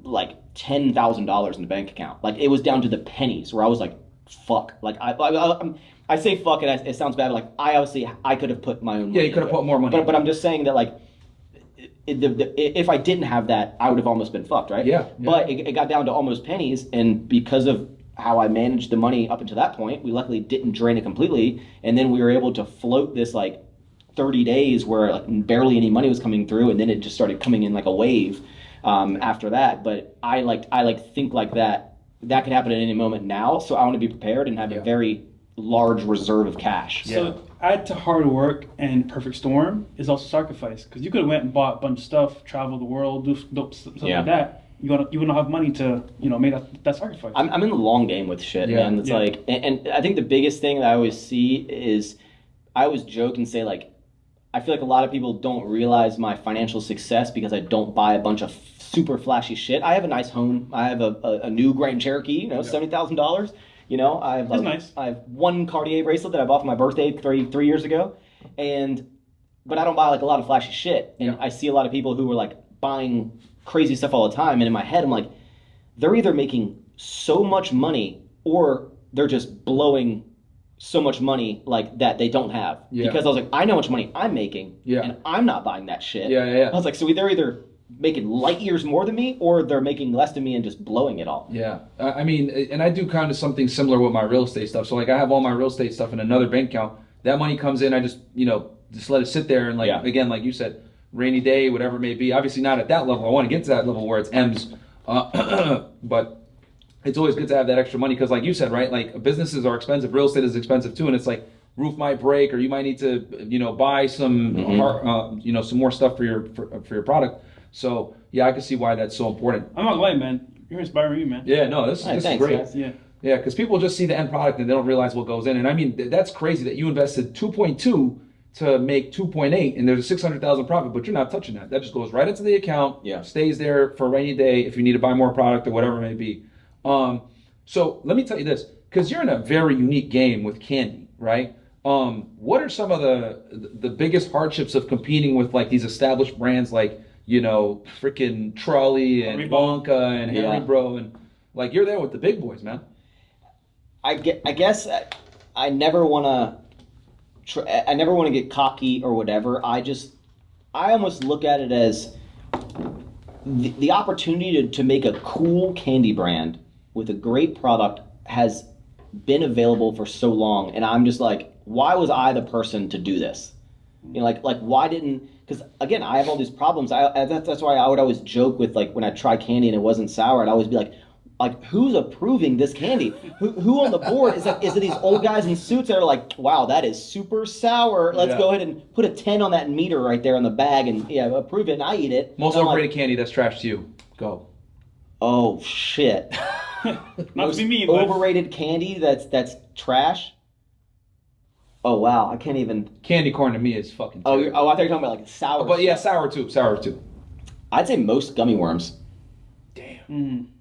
like $10,000 in the bank account. Like it was down to the pennies where I was like, fuck. Like I say fuck and it sounds bad, but like I could have put my own money. Yeah, you could have put more money. But I'm just saying that like, if I didn't have that, I would have almost been fucked, right? Yeah. But it got down to almost pennies, and because of how I managed the money up until that point, we luckily didn't drain it completely, and then we were able to float this like 30 days where like barely any money was coming through, and then it just started coming in like a wave after that. But I think like that could happen at any moment now, so I want to be prepared and have a very large reserve of cash. Yeah. So add to hard work and perfect storm is also sacrifice, because you could have went and bought a bunch of stuff, travel the world, do stuff like that. You wouldn't have money to make that sacrifice. I'm in the long game with shit, man. It's like, and I think the biggest thing that I always see is, I always joke and say like, I feel like a lot of people don't realize my financial success because I don't buy a bunch of super flashy shit. I have a nice home. I have a new Grand Cherokee, $70,000. I have That's nice. I have one Cartier bracelet that I bought for my birthday three years ago, but I don't buy like a lot of flashy shit. And I see a lot of people who are like buying crazy stuff all the time, and in my head I'm like, they're either making so much money or they're just blowing so much money like that they don't have. Because I was like, I know how much money I'm making, and I'm not buying that shit. I was like, so they're either making light years more than me, or they're making less than me and just blowing it all. Yeah. I mean, and I do kind of something similar with my real estate stuff. So like I have all my real estate stuff in another bank account. That money comes in, I just, just let it sit there, and like, again, like you said, rainy day, whatever it may be. Obviously not at that level. I want to get to that level where it's M's. But it's always good to have that extra money, because like you said, right? Like businesses are expensive. Real estate is expensive too. And it's like roof might break, or you might need to, buy some, some more stuff for your product. So yeah, I can see why that's so important. I'm not lying, man. You're inspiring me, man. Yeah, no, this is great. Guys. Yeah, because people just see the end product and they don't realize what goes in. And I mean, that's crazy that you invested 2.2 to make 2.8, and there's a 600,000 profit, but you're not touching that. That just goes right into the account. Stays there for a rainy day if you need to buy more product or whatever it may be. So let me tell you this, because you're in a very unique game with candy, right? What are some of the biggest hardships of competing with like these established brands like, you know, freaking Trolli and Wonka and Haribo and like you're there with the big boys, man. I guess I never want to get cocky or whatever. I almost look at it as the opportunity to make a cool candy brand with a great product has been available for so long, and I'm just like, why was I the person to do this? You know, like why didn't? Because again, I have all these problems. That's why I would always joke with like when I try candy and it wasn't sour, I'd always be like who's approving this candy? Who on the board is it these old guys in suits that are like, wow, that is super sour. Let's go ahead and put a 10 on that meter right there on the bag and approve it, and I eat it. Most overrated candy that's trash to you. Go. Oh shit. Most overrated candy that's trash. Oh wow, I can't even. Candy corn to me is fucking terrible. I thought you were talking about like sour. But yeah, sour too. I'd say most gummy worms. Damn.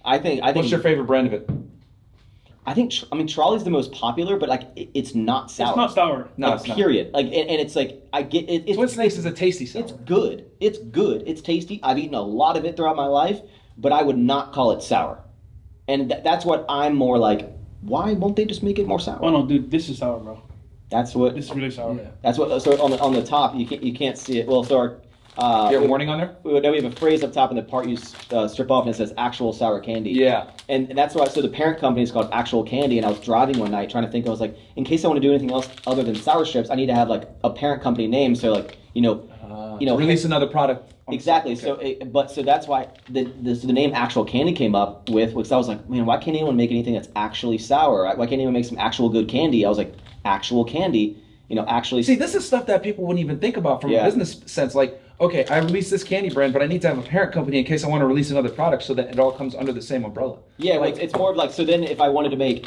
I think. What's your favorite brand of it? I mean, Trolli's the most popular, but like it's not sour. It's not sour. No, like, it's not. Period. Like, and it's like I get it. Twin Snakes is a tasty sour. It's good. It's tasty. I've eaten a lot of it throughout my life, but I would not call it sour. And that's what I'm more like. Why won't they just make it more sour? Oh no, dude, this is sour, bro. That's what. This is really sour. Yeah. That's what. So on the top, you can't see it. Well, so our. You have a warning on there? We have a phrase up top in the part you strip off, and it says "actual sour candy." Yeah. And that's why. So the parent company is called Actual Candy, and I was driving one night trying to think. I was like, in case I want to do anything else other than sour strips, I need to have like a parent company name. So like release another product. Exactly. Okay. So that's why the name Actual Candy came up with. Because I was like, man, why can't anyone make anything that's actually sour? Why can't anyone make some actual good candy? I was like, Actual Candy. Actually. See, this is stuff that people wouldn't even think about from a business sense. Like, okay, I released this candy brand, but I need to have a parent company in case I want to release another product so that it all comes under the same umbrella. Yeah, like, it's more of like, so then if I wanted to make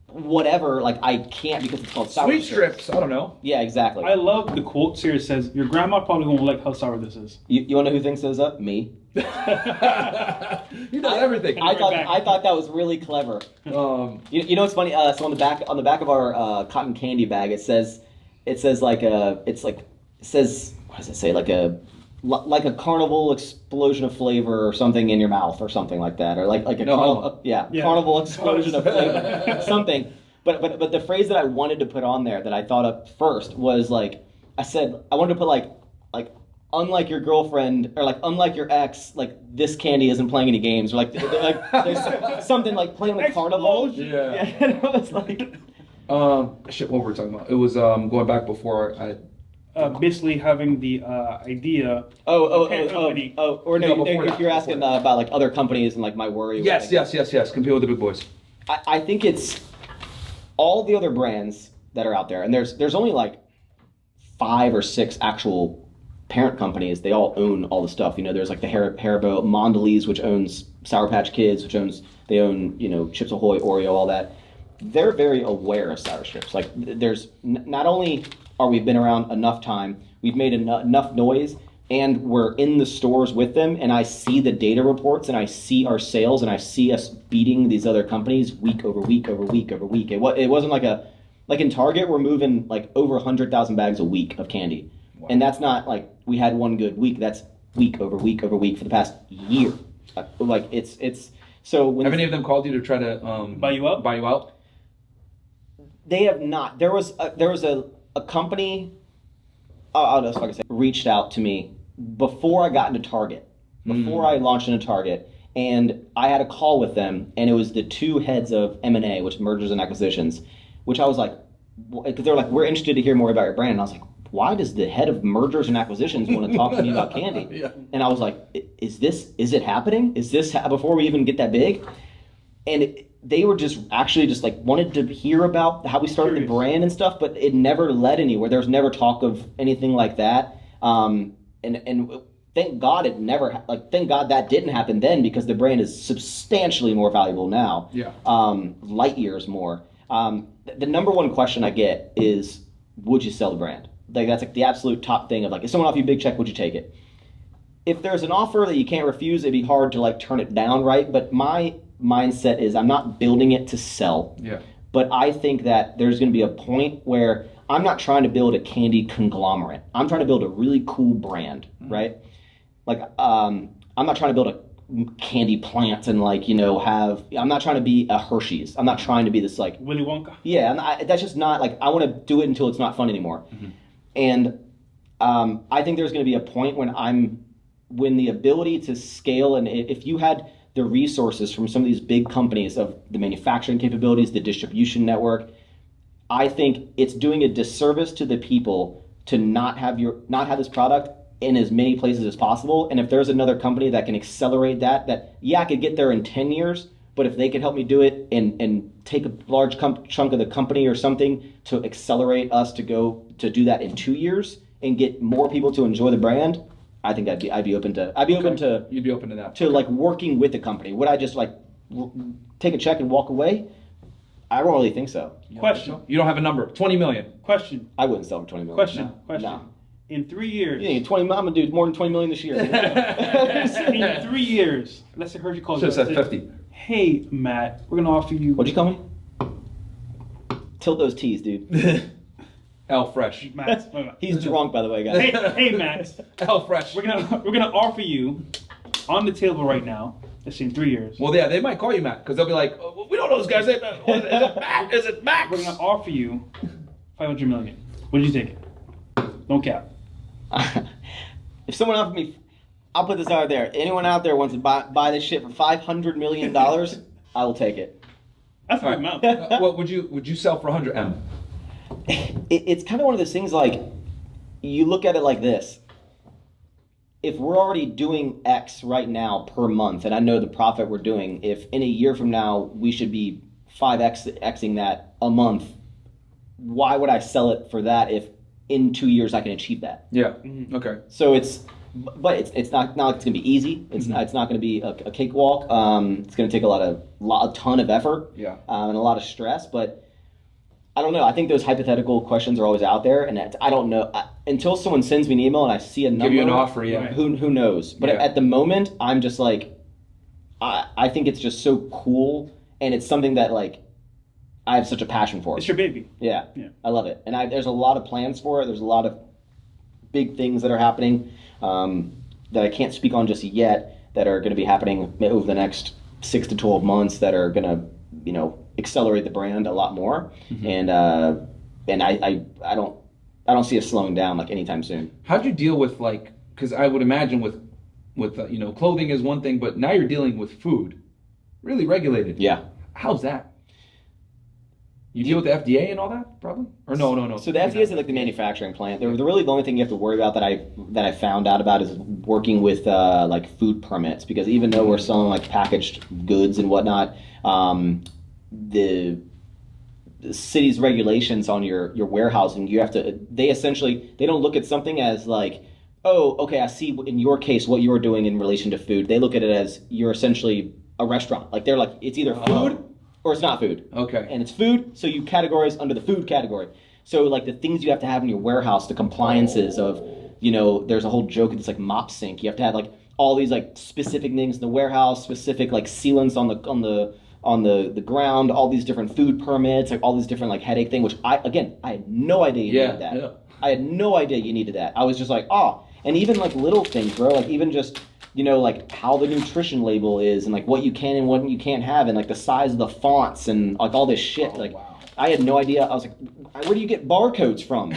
whatever, like I can't because it's called sour Sweet strips, I don't know. Yeah, exactly. I love the quote here. It says, your grandma probably won't like how sour this is. You want to know who thinks those up? Me. He does everything. I thought that was really clever. You know what's funny? So on the back of our cotton candy bag, it says what does it say? Like a carnival explosion of flavor or something in your mouth or something like that, or like a carnival explosion of flavor, something. But the phrase that I wanted to put on there that I thought of first was like, I said I wanted to put like unlike your girlfriend or like unlike your ex, like this candy isn't playing any games, or like there's something like playing the carnival. Yeah. And it was like. Shit, what were we talking about? It was going back before I. Basically having the idea. Or no, if you're asking about like other companies and like my worry. Yes. Compete with the big boys. I think it's all the other brands that are out there, and there's only like 5 or 6 actual parent companies. They all own all the stuff. There's like the Haribo, Mondelez, which owns Sour Patch Kids, they own Chips Ahoy, Oreo, all that. They're very aware of sour strips. Like there's not only are we've been around enough time, we've made enough noise, and we're in the stores with them, and I see the data reports, and I see our sales, and I see us beating these other companies week over week over week over week. It wasn't like in Target, we're moving like over 100,000 bags a week of candy. Wow. And that's not like we had one good week. That's week over week over week for the past year. Like it's so. When have any of them called you to try to buy you out? They have not. There was a company, I'll just fucking say, reached out to me before I got into Target, before I launched into Target, and I had a call with them, and it was the 2 heads of M&A, which mergers and acquisitions, which I was like, because they're like, we're interested to hear more about your brand, and I was like, why does the head of mergers and acquisitions want to talk to me about candy? Yeah. And I was like, is it happening? Is this before we even get that big? And they were just like wanted to hear about how we started the brand and stuff, but it never led anywhere. There was never talk of anything like that. And thank God thank God that didn't happen then, because the brand is substantially more valuable now. Yeah. Light years more. The number one question I get is, would you sell the brand? Like that's like the absolute top thing of like, if someone offered you a big check, would you take it? If there's an offer that you can't refuse, it'd be hard to like turn it down, right? But my mindset is I'm not building it to sell. Yeah. But I think that there's going to be a point where I'm not trying to build a candy conglomerate. I'm trying to build a really cool brand, right? Like, I'm not trying to build a candy plant and like, I'm not trying to be a Hershey's. I'm not trying to be this like Willy Wonka. Yeah, that's just not like, I want to do it until it's not fun anymore. And I think there's going to be a point when the ability to scale, and if you had the resources from some of these big companies of the manufacturing capabilities, the distribution network, I think it's doing a disservice to the people to not have this product in as many places as possible. And if there's another company that can accelerate that I could get there in 10 years, but if they can help me do it and take a large chunk of the company or something to accelerate us to do that in 2 years and get more people to enjoy the brand, I think I'd be open to. You'd be open to that. To like working with the company. Would I just like take a check and walk away? I don't really think so. Question. You don't have a number. 20 million. Question. I wouldn't sell for 20 million. Question. No. In 3 years. Yeah, 20. I'm gonna do more than 20 million this year. In 3 years. Let's say Hershey calls Should you. have said 50. Hey, Matt, we're gonna offer you. What'd you call me? Tilt those T's, dude. L Fresh. Max. He's drunk, by the way, guys. Hey, Max. L Fresh. We're gonna offer you on the table right now. Let's say in 3 years. Well, yeah, they might call you Matt because they'll be like, oh, we don't know those guys. Is it Matt? Is it Max? We're gonna offer you 500 million. Would you take it? Don't cap. If someone offered me, I'll put this out there. Anyone out there wants to buy this shit for $500 million, I will take it. That's a good amount. What would you sell for 100 M? It's kind of one of those things like, you look at it like this. If we're already doing X right now per month, and I know the profit we're doing, if in a year from now we should be 5Xing that a month, why would I sell it for that if in 2 years I can achieve that? Yeah. Okay. So it's like it's not like it's gonna be easy. It's not gonna be a cakewalk. It's gonna take a ton of effort. Yeah. And a lot of stress, but I don't know. I think those hypothetical questions are always out there, and I don't know until someone sends me an email and I see a number. Give you an offer, yeah. Who knows? But at the moment, I'm just like, I think it's just so cool, and it's something that like I have such a passion for. It's your baby. Yeah. I love it, and there's a lot of plans for it. There's a lot of big things that are happening that I can't speak on just yet that are going to be happening over the next 6 to 12 months that are going to, accelerate the brand a lot more. And I don't see us slowing down like anytime soon. How'd you deal with like, because I would imagine with clothing is one thing, but now you're dealing with food, really regulated. Yeah. How's that? You deal with the FDA and all that, probably? Or no. So the FDA is like the manufacturing plant. The only thing you have to worry about that I found out about is working with like food permits, because even though we're selling like packaged goods and whatnot, the city's regulations on your warehousing, they don't look at something as like, oh, okay, I see in your case what you're doing in relation to food. They look at it as you're essentially a restaurant. Like they're like, it's either food or it's not food. Okay. And it's food, so you categorize under the food category. So like the things you have to have in your warehouse, the compliances of, there's a whole joke, it's like mop sink. You have to have like all these like specific things in the warehouse, specific like sealants on the ground, all these different food permits, like all these different like headache thing, which I had no idea you needed that. Yeah. I had no idea you needed that. I was just like, and even like little things, bro, like even just, like how the nutrition label is and like what you can and what you can't have and like the size of the fonts and like all this shit. Wow. I had no idea. I was like, where do you get barcodes from?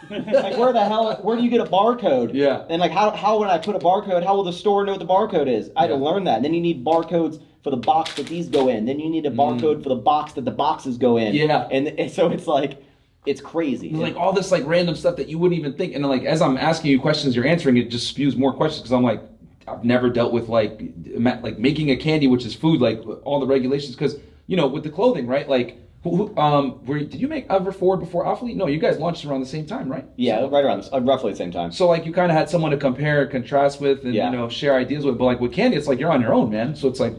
Like where do you get a barcode? Yeah. And like how when I put a barcode, how will the store know what the barcode is? I had to learn that. And then you need barcodes for the box that these go in. Then you need a barcode for the box that the boxes go in. Yeah. And so it's like, it's crazy. It's like all this like random stuff that you wouldn't even think. And like as I'm asking you questions, you're answering, it just spews more questions because I'm like, I've never dealt with like making a candy, which is food, like all the regulations. Because with the clothing, right? Like, did you make Ever Forward before Awfully? No, you guys launched around the same time, right? Yeah, right around roughly the same time. So like you kind of had someone to compare and contrast with, and share ideas with. But like with candy, it's like you're on your own, man. So it's like,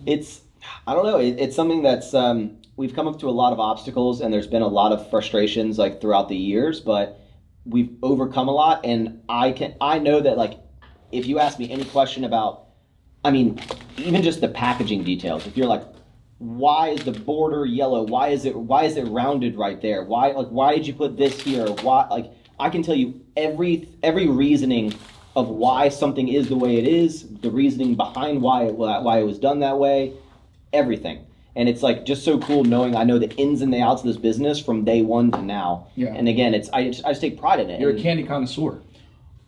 I don't know. It's something that's we've come up to a lot of obstacles, and there's been a lot of frustrations like throughout the years, but we've overcome a lot. And I know that like if you ask me any question about, even just the packaging details. If you're like, why is the border yellow? Why is it rounded right there? Why did you put this here? Why, like, I can tell you every reasoning of why something is the way it is, the reasoning behind why it was done that way, everything. And it's like just so cool knowing I know the ins and the outs of this business from day one to now. Yeah. And again, I just take pride in it. You're a candy connoisseur.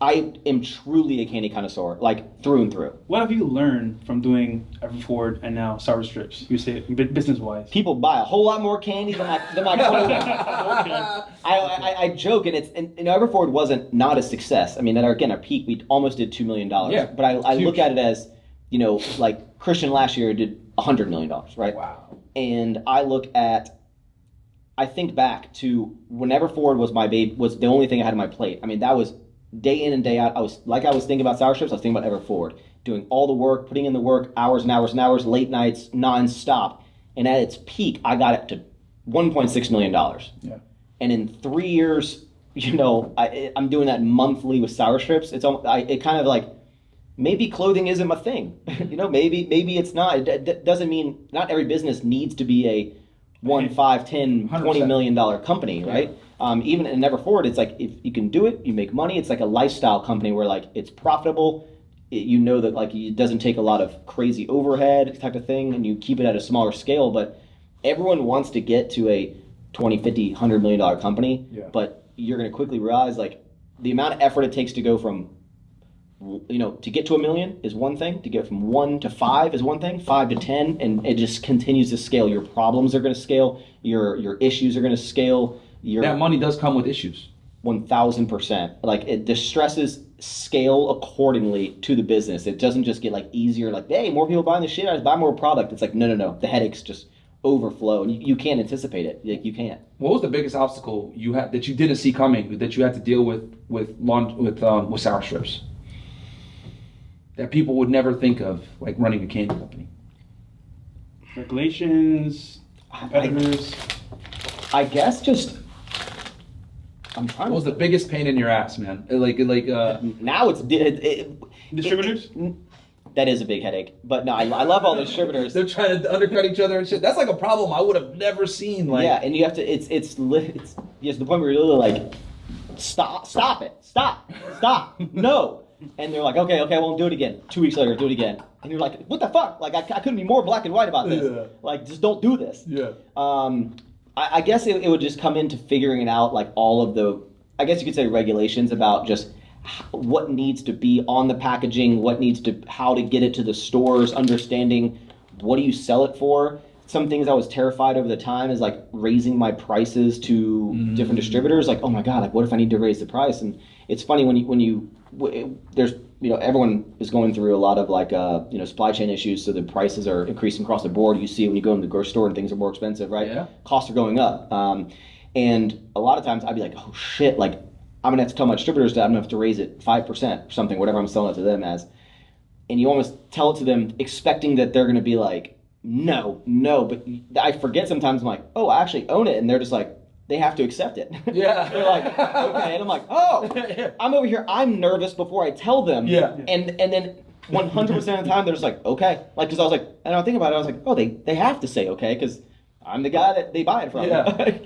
I am truly a candy connoisseur, like through and through. What have you learned from doing Everforward and now Sour Strips? You say business-wise. People buy a whole lot more candy than my 21. I joke, and Everforward wasn't not a success. I mean, at our peak, we almost did $2 million. Yeah, but I look at it as, like Christian last year did $100 million, right? Wow. And I think back to when Everforward was my baby, was the only thing I had on my plate. I mean, that was day in and day out. I was thinking about Sour Strips, I was thinking about Everforward, doing all the work, putting in the work, hours and hours and hours, late nights, nonstop. And at its peak, I got it to $1.6 million. Yeah. And in 3 years, I'm doing that monthly with Sour Strips. It kind of like, maybe clothing isn't my thing. Maybe it's not. It doesn't mean not every business needs to be a 1, 5, 10, 20 $100 million company, right? Yeah. Even in Everforward, it's like if you can do it, you make money. It's like a lifestyle company where like it's profitable. That like it doesn't take a lot of crazy overhead type of thing, and you keep it at a smaller scale. But everyone wants to get to a 20, 50, $100 million company. Yeah. But you're going to quickly realize like the amount of effort it takes to go from to get to $1 million is one thing. To get from 1 to 5 is one thing. 5 to 10, and it just continues to scale. Your problems are going to scale. Your issues are going to scale. That money does come with issues. 1,000%. Like the stresses scale accordingly to the business. It doesn't just get like easier. Like, hey, more people buying the shit. I just buy more product. It's like no. The headaches just overflow, and you can't anticipate it. Like you can't. What was the biggest obstacle you had that you didn't see coming that you had to deal with Sour Strips? That people would never think of, like running a candy company. Regulations, competitors. I guess just. I'm trying. What was the biggest pain in your ass, man? Now it's distributors. That is a big headache, but no, I love all the distributors. They're trying to undercut each other and shit. That's like a problem I would have never seen. Like, yeah, and you have to. It's the point where you're literally like, stop it, stop, no. And they're like, okay, I won't do it again. 2 weeks later, do it again. And you're like, what the fuck? Like, I couldn't be more black and white about this. Yeah. Like, just don't do this. Yeah. I guess it would just come into figuring it out, like all of the, I guess you could say regulations about just what needs to be on the packaging, how to get it to the stores, understanding what do you sell it for. Some things I was terrified over the time is like raising my prices to different distributors. Like, oh my God, like what if I need to raise the price? And it's funny there's everyone is going through a lot of like supply chain issues, so the prices are increasing across the board. You see it when you go in the grocery store and things are more expensive, right? Yeah. Costs are going up, and a lot of times I'd be like, oh shit, like I'm gonna have to tell my distributors that I'm gonna have to raise it 5% or something, whatever I'm selling it to them as, and you almost tell it to them expecting that they're gonna be like, no, but I forget sometimes. I'm like, oh, I actually own it, and they're just like, they have to accept it. Yeah. They're like, okay. And I'm like, oh, I'm over here. I'm nervous before I tell them. Yeah. And then 100% of the time, they're just like, okay. Like, because I was like, and I think about it, I was like, oh, they have to say okay, because I'm the guy that they buy it from. Yeah.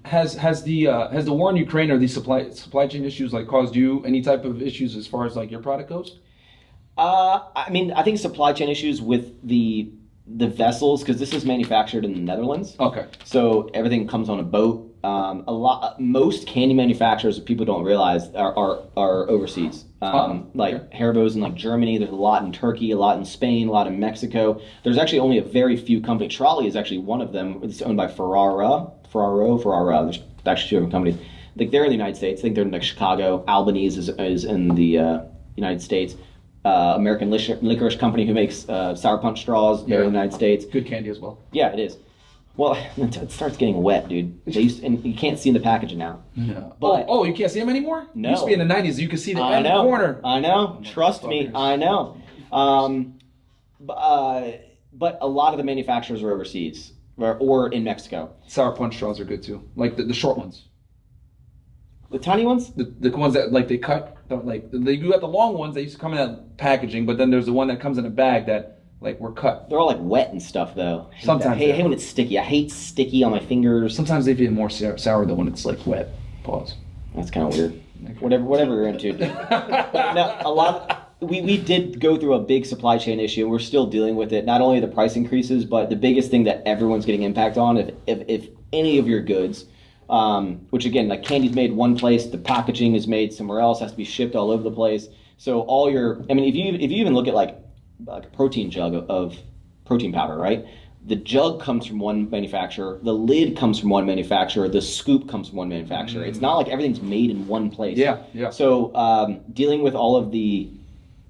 Has the war in Ukraine or these supply chain issues like caused you any type of issues as far as like your product goes? I mean, I think supply chain issues with the vessels, because this is manufactured in the Netherlands. Okay. So everything comes on a boat. Most candy manufacturers that people don't realize are overseas. Haribo's in like Germany. There's a lot in Turkey, a lot in Spain, a lot in Mexico. There's actually only a very few companies. Trolli is actually one of them. It's owned by Ferraro. There's actually 2 different companies. I think they're in the United States. I think they're in like Chicago. Albanese is in the United States. American licorice company who makes sour punch straws. They're in the United States. Good candy as well. Yeah, it is. Well, it starts getting wet, dude. And you can't see in the packaging now. Yeah. But you can't see them anymore? No. It used to be in the 90s. You could see the end corner. I know. Trust me. I know. But a lot of the manufacturers are overseas or in Mexico. Sour punch straws are good too. Like the short ones. The tiny ones? The ones that like they cut. You got the long ones that used to come in that packaging, but then there's the one that comes in a bag that like were cut. They're all like wet and stuff though. Sometimes, I hate when it's sticky. I hate sticky on my fingers. Sometimes they feel more sour though when it's like wet. Pause. That's kind of weird. Whatever you're into. But no, a lot. We did go through a big supply chain issue, and we're still dealing with it. Not only the price increases, but the biggest thing that everyone's getting impact on, if any of your goods, which again, like candy's made one place, the packaging is made somewhere else, has to be shipped all over the place. So all your, I mean, if you even look at like a protein jug of protein powder, right? The jug comes from one manufacturer, the lid comes from one manufacturer, the scoop comes from one manufacturer. It's not like everything's made in one place. Yeah. So dealing with all of the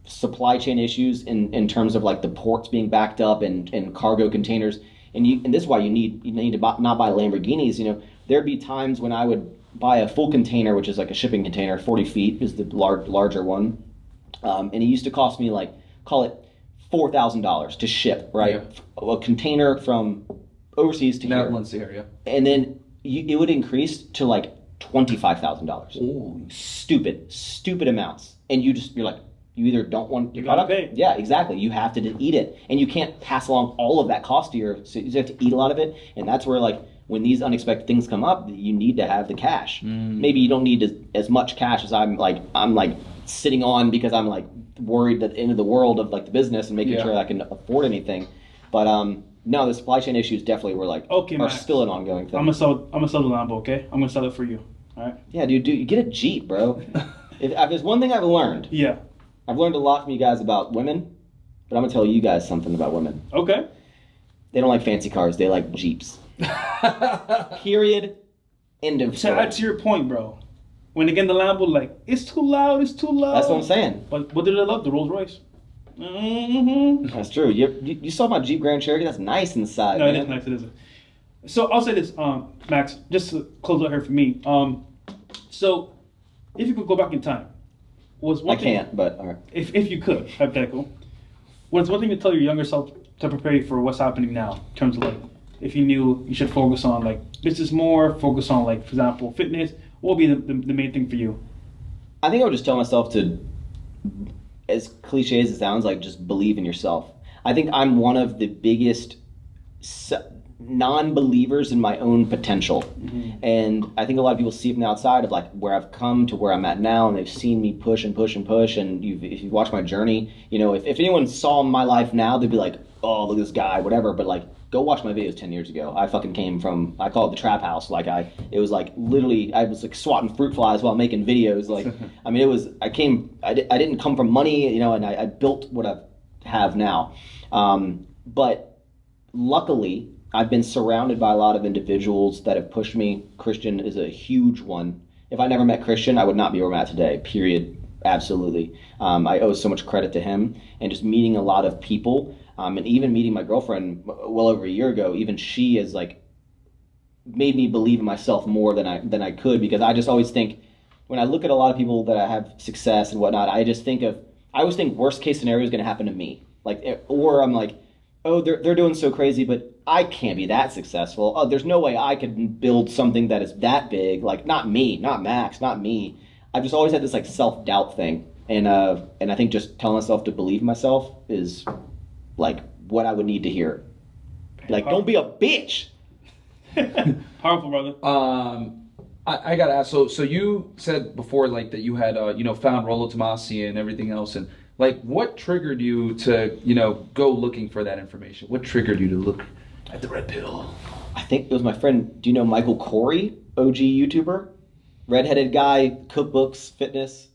supply chain issues in terms of like the ports being backed up and cargo containers, and this is why you need to not buy Lamborghinis. You know, there'd be times when I would buy a full container, which is like a shipping container, 40 feet is the larger one, and it used to cost me like, call it $4,000 to ship, right? Yeah. A container from overseas to Netherlands here. Yeah. And then it would increase to like $25,000. Ooh. Stupid amounts. And you're like, you either don't want you gotta pay. Yeah, exactly. You have to eat it. And you can't pass along all of that cost to so you have to eat a lot of it. And that's where like, when these unexpected things come up, you need to have the cash. Maybe you don't need as much cash as I'm like sitting on because I'm like worried at the end of the world of like the business and making sure I can afford anything. But no, the supply chain issues definitely were like are still an ongoing thing. I'm gonna sell the Lambo, okay? I'm gonna sell it for you. All right? Yeah, dude, you get a Jeep, bro. if there's one thing I've learned. Yeah. I've learned a lot from you guys about women, but I'm gonna tell you guys something about women. Okay. They don't like fancy cars, they like Jeeps. Period. End of story. So that's your point, bro. When again the Lambo, like, it's too loud. That's what I'm saying. But what do they love? The Rolls Royce. Mm-hmm. That's true. You saw my Jeep Grand Cherokee? That's nice inside. No, man. it is nice. It is. So I'll say this, Max, just to close out here for me. So if you could go back in time, was one thing, can't, but all right. If you could, hypothetical, what's one thing to tell your younger self to prepare you for what's happening now in terms of like, if you knew you should focus on like business more, focus on like, for example, fitness, what would be the main thing for you? I think I would just tell myself to, as cliche as it sounds, like just believe in yourself. I think I'm one of the biggest non-believers in my own potential. Mm-hmm. And I think a lot of people see from the outside of like where I've come to where I'm at now, and they've seen me push and push and push. And if you watch my journey, you know, if anyone saw my life now, they'd be like, oh, look at this guy, whatever. But like, go watch my videos 10 years ago. I fucking came from, I call it the trap house. Like it was like literally, I was like swatting fruit flies while making videos. Like, I mean, I didn't come from money, you know, and I built what I have now. But luckily, I've been surrounded by a lot of individuals that have pushed me. Christian is a huge one. If I never met Christian, I would not be where I'm at today, period. Absolutely. I owe so much credit to him, and just meeting a lot of people. And even meeting my girlfriend well over a year ago, even she has like made me believe in myself more than I could, because I just always think, when I look at a lot of people that I have success and whatnot, I always think worst case scenario is going to happen to me. Like, or I'm like, oh, they're doing so crazy, but I can't be that successful. Oh, there's no way I could build something that is that big. Like, not me, not Max, not me. I've just always had this like self-doubt thing, and I think just telling myself to believe in myself is like what I would need to hear. Like, don't be a bitch. Powerful, brother. I gotta ask. So you said before, like, that you had found Rollo Tomasi and everything else, and like, what triggered you to go looking for that information? What triggered you to look at the red pill? I think it was my friend. Do you know Michael Corey, OG YouTuber, redheaded guy, cookbooks, fitness?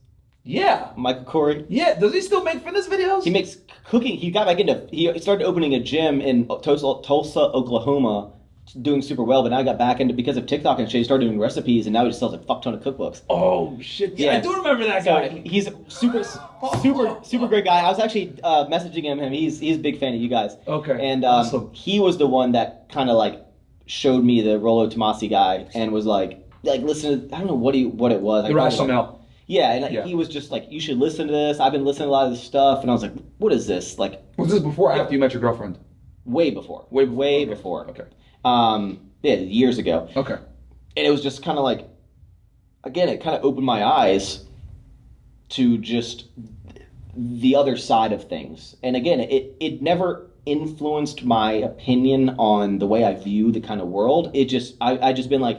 Yeah, Michael Corey. Yeah, does he still make fitness videos? He makes cooking. He got back into. He started opening a gym in Tulsa, Oklahoma, doing super well. But now he got back into, because of TikTok and shit, he started doing recipes, and now he just sells a fuck ton of cookbooks. Oh shit! Yeah, I do remember that guy. So he's a super great guy. I was actually messaging him. He's a big fan of you guys. Okay. And awesome. He was the one that kind of like showed me the Rollo Tomasi guy, and was like listen to, I don't know what it was. The Rational Melt. Yeah, and he was just like, you should listen to this. I've been listening to a lot of this stuff, and I was like, what is this? Like, was this before or after you met your girlfriend? Way before. Way before. Okay. Yeah, years ago. Okay. And it was just kind of like, again, it kind of opened my eyes to just the other side of things. And again, it never influenced my opinion on the way I view the kind of world. It just, I just been like,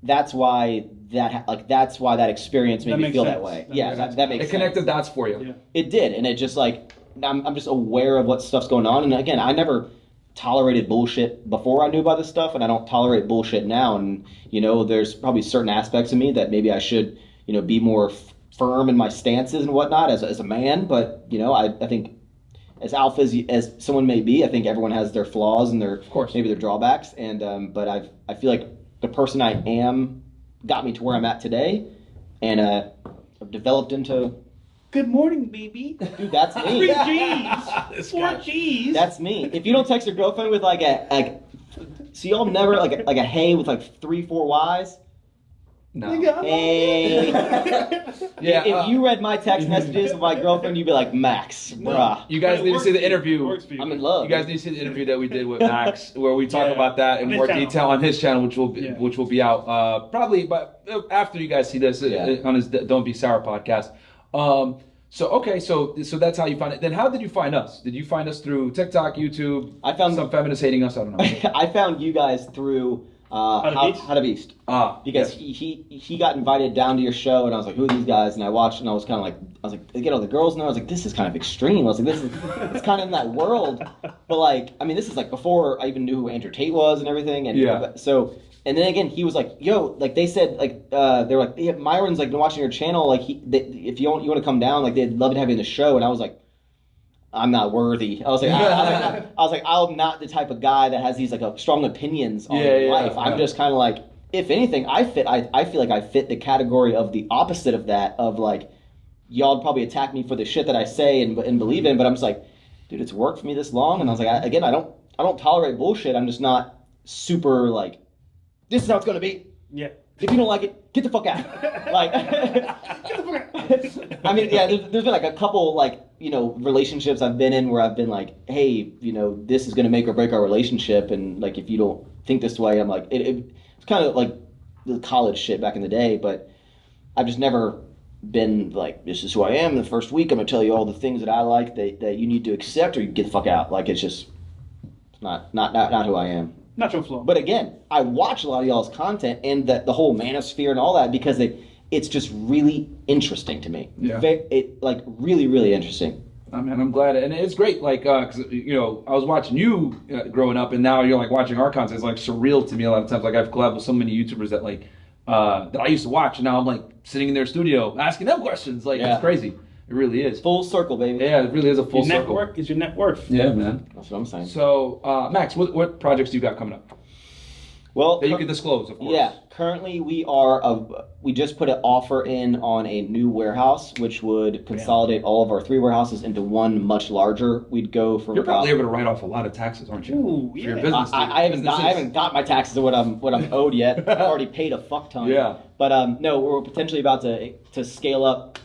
that's why that experience made me feel that way. That makes sense. It connected dots for you. Yeah. It did, and it just like, I'm just aware of what stuff's going on. And again, I never tolerated bullshit before I knew about this stuff, and I don't tolerate bullshit now. And there's probably certain aspects of me that maybe I should be more firm in my stances and whatnot as a man. But I think as alpha as someone may be, I think everyone has their flaws and their maybe their drawbacks. And but I feel like the person I am got me to where I'm at today, and I've developed into. Good morning, baby. Dude, that's me. 3 G's. 4 G's. That's me. If you don't text your girlfriend with so y'all never like a hey with like 3, 4 Y's. No. Hey. Yeah. If you read my text messages with my girlfriend, you'd be like, Maxx, bruh. You guys need to see the interview. I'm in love. You guys need to see the interview that we did with Maxx, where we talk about that in more detail on his channel, which will be out probably, but after you guys see this on his Don't Be Sour podcast. So that's how you find it. Then how did you find us? Did you find us through TikTok, YouTube? I found some feminists hating us. I don't know. I found you guys through How to Beast. Because he got invited down to your show, and I was like, who are these guys? And I watched, and I was kind of like, they get all the girls, and I was like, this is kind of extreme. I was like, it's kind of in that world. But like, I mean, this is like before I even knew who Andrew Tate was and everything. And so. And then again, he was like, "Yo, like they said, like they were like, yeah, Myron's like been watching your channel. Like, if you want to come down, like they'd love to have you in the show." And I was like, "I'm not worthy." I was like, I'm not the type of guy that has these like strong opinions on life. I'm just kind of like, if anything, I feel like I fit the category of the opposite of that. Of like, y'all probably attack me for the shit that I say and believe in, but I'm just like, dude, it's worked for me this long, and I was like, I don't tolerate bullshit. I'm just not super like. This is how it's gonna be. Yeah. If you don't like it, get the fuck out. Like, Get the fuck out. I mean, yeah. There's been like a couple like relationships I've been in where I've been like, hey, this is gonna make or break our relationship, and like if you don't think this way, I'm like, it's kind of like the college shit back in the day, but I've just never been like, this is who I am. In the first week, I'm gonna tell you all the things that I like that you need to accept, or you get the fuck out. Like it's not who I am. Natural flow. But again, I watch a lot of y'all's content and the whole manosphere and all that because it's just really interesting to me. Yeah. Like really, really interesting. I mean, I'm glad, and it's great. Like, cause I was watching you growing up, and now you're like watching our content. It's like surreal to me a lot of times. Like I've collabed with so many YouTubers that like that I used to watch, and now I'm like sitting in their studio asking them questions. Like it's crazy. It really is. Full circle, baby. Yeah, it really is a full circle. Network is your net worth. Yeah, man. That's what I'm saying. So, Maxx, what projects do you got coming up? Well, that you can disclose, of course. Yeah, currently we just put an offer in on a new warehouse, which would consolidate all of our 3 warehouses into one much larger. We'd go from. You're probably able to write off a lot of taxes, aren't you? Ooh, For your business. I haven't got my taxes of what I'm owed yet. I've already paid a fuck ton. Yeah. But no, we're potentially about to scale up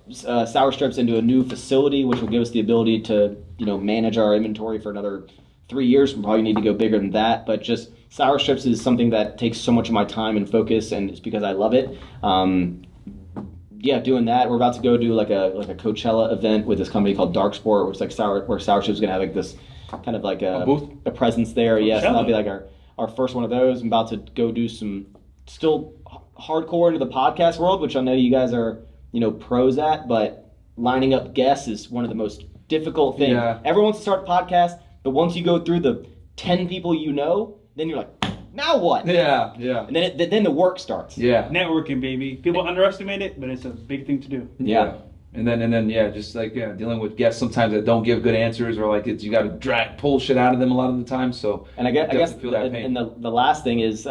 Sour Strips into a new facility, which will give us the ability to manage our inventory for another 3 years. We probably need to go bigger than that, but just Sour Strips is something that takes so much of my time and focus, and it's because I love it. Doing that. We're about to go do like a Coachella event with this company called Dark Sport, which is like where Sour Strips is gonna have like this kind of like a booth, a presence there. Yes, that'll be like our first one of those. I'm about to go do some still hardcore into the podcast world, which I know you guys are pros at, but lining up guests is one of the most difficult things. Yeah. Everyone wants to start a podcast, but once you go through the 10 people then you're like, now what? Yeah. And then the work starts. Yeah. Networking, baby. People underestimate it, but it's a big thing to do. Yeah. And then just like dealing with guests sometimes that don't give good answers, or like you got to pull shit out of them a lot of the time. So and I guess feel that pain. And the last thing is,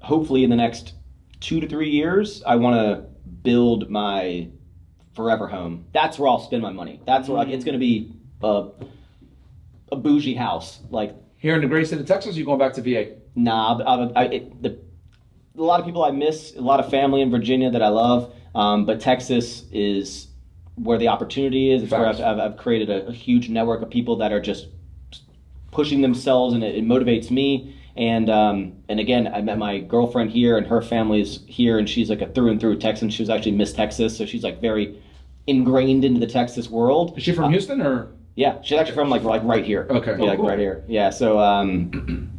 hopefully in the next 2 to 3 years, I want to build my forever home. That's where I'll spend my money. That's where it's going to be a bougie house. Like here in the great state of Texas, or you going back to VA? Nah, a lot of people I miss, a lot of family in Virginia that I love, but Texas is where the opportunity is. It's where I've created a huge network of people that are just pushing themselves, and it motivates me. And again, I met my girlfriend here, and her family's here, and she's like a through and through Texan. She was actually Miss Texas, so she's like very ingrained into the Texas world. Is she from Houston or? Yeah, she's actually from like right here. Okay. Yeah, like cool. right here. Yeah, so I'm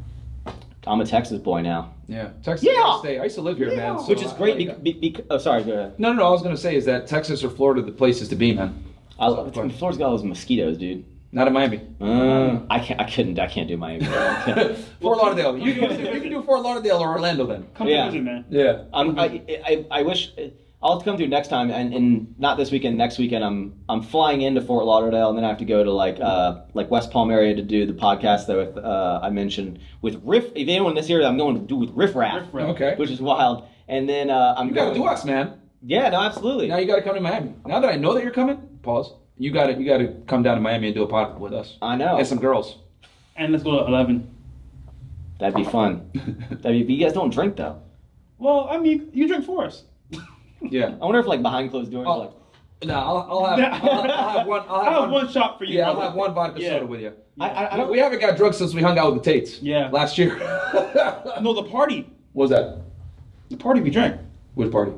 a Texas boy now. Yeah, Texas. Yeah. State. I used to live here, man. So Which is great. Oh, sorry. Go ahead. No. I was gonna say is that Texas or Florida the places to be, man. Florida's got all those mosquitoes, dude. Not in Miami. I can't do Miami. Fort Lauderdale. You can do Fort Lauderdale or Orlando then. Come Yeah. visit, man. Yeah. I wish I'll have to come through next time, and not this weekend. Next weekend, I'm flying into Fort Lauderdale, and then I have to go to like West Palm area to do the podcast that I mentioned with Riff. If anyone this year, I'm going to do with Riff Raff, Okay. which is wild. And then You gotta do us, man. Yeah, no, absolutely. Now you gotta come to Miami. Now that I know that you're coming, pause. You gotta come down to Miami and do a podcast with us. I know. And some girls. And let's go to 11. That'd be fun. You guys don't drink though. Well, I mean, you drink for us. Yeah. I wonder if like behind closed doors, Oh. like. No, I'll have one. I'll have one shot for you. Yeah, brother. I'll have one vodka Yeah. soda with you. I don't. We haven't got drunk since we hung out with the Tates. Yeah. Last year. No, the party. What was that? The party we drank. Which party?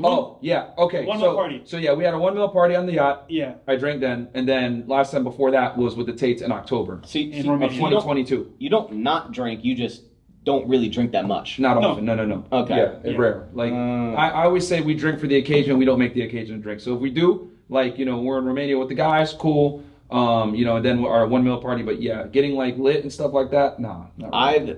Oh, yeah. Okay. One so, meal party. So yeah, we had a 1 meal party on the yacht. Yeah. I drank then, and then last time before that was with the Tates in October See, In see, Romania. of you don't- 2022. You don't not drink. You just don't really drink that much. Not No. often. No. Okay. Yeah, Yeah. rare. Like I always say, we drink for the occasion. We don't make the occasion drink. So if we do, like we're in Romania with the guys, cool. And then our 1 meal party. But yeah, getting like lit and stuff like that, nah. Not really.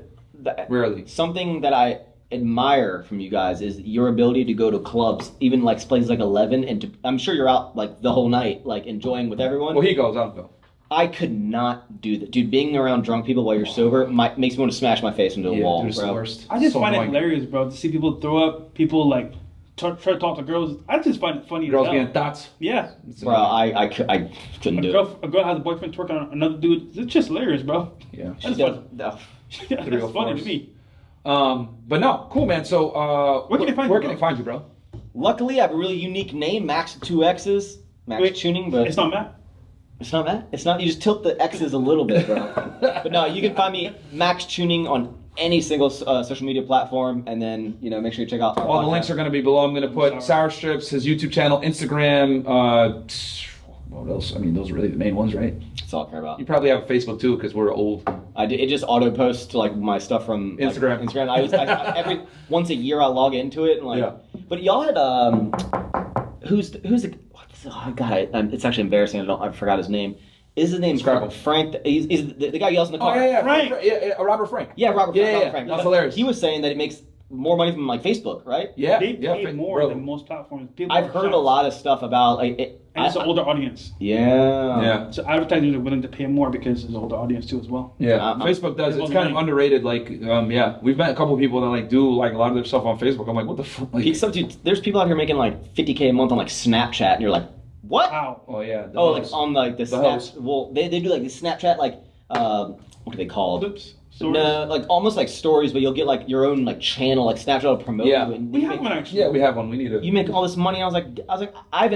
Rarely. Something that I admire from you guys is your ability to go to clubs, even like places like 11, and I'm sure you're out like the whole night, like enjoying with everyone. Well, he goes. I don't go. I could not do that, dude. Being around drunk people while you're sober makes me want to smash my face into a wall, dude, it's the bro. worst. I just So find annoying. it hilarious, bro, to see people throw up, people like try to talk to girls. I just find it funny. Girls as hell. being thoughts. Yeah. It's Bro, annoying. I couldn't do it. A girl has a boyfriend twerking on another dude. It's just hilarious, bro. Yeah. That's She funny. does- That's real funny force. to me. But no, cool, man. So Where can they find you, Where can bro? they find you, bro? Luckily, I have a really unique name, Maxx with 2 X's, Maxx Wait, Chewning, but It's not Matt. It's not that. It's not. You just tilt the X's a little bit, bro. But no, you can find me Maxx Chewning on any single social media platform, and then make sure you check out our All the podcast. links are going to be below. I'm going to put Sour Strips, his YouTube channel, Instagram. What else? I mean, those are really the main ones, right? That's all I care about. You probably have a Facebook too, because we're old. It just auto posts to like my stuff from like, Instagram. Instagram. Every once a year I log into it and like. Yeah. But y'all had who's the oh god it's actually embarrassing. I forgot his name. Is his name Describe him. Frank? He's the guy who yells in the Oh car. yeah, Frank. Robert Frank. Yeah, Robert Frank. That's hilarious. He was saying that it makes more money from like Facebook, right? Yeah, They yeah, pay more bro. than most platforms. People I've are heard shocked. a lot of stuff about like it. And it's an older audience. Yeah. Yeah. So advertisers are willing to pay more because it's an older audience too as well. Yeah, Uh-huh. Facebook does. It's It's kind of money. underrated. Like, yeah, we've met a couple of people that like do like a lot of their stuff on Facebook. I'm like, what the fuck? Like, Dude, there's people out here making like $50K a month on like Snapchat, and you're like, what? Wow. oh yeah. Oh, like on like the Snap. host. Well, they do like the Snapchat like what do they call it? Clips. Stories. No, like almost like stories, but you'll get like your own like channel, like Snapchat will promote Yeah. you. And We you have make, one actually. Yeah, we have one. We need to. you make all this money. I was like, I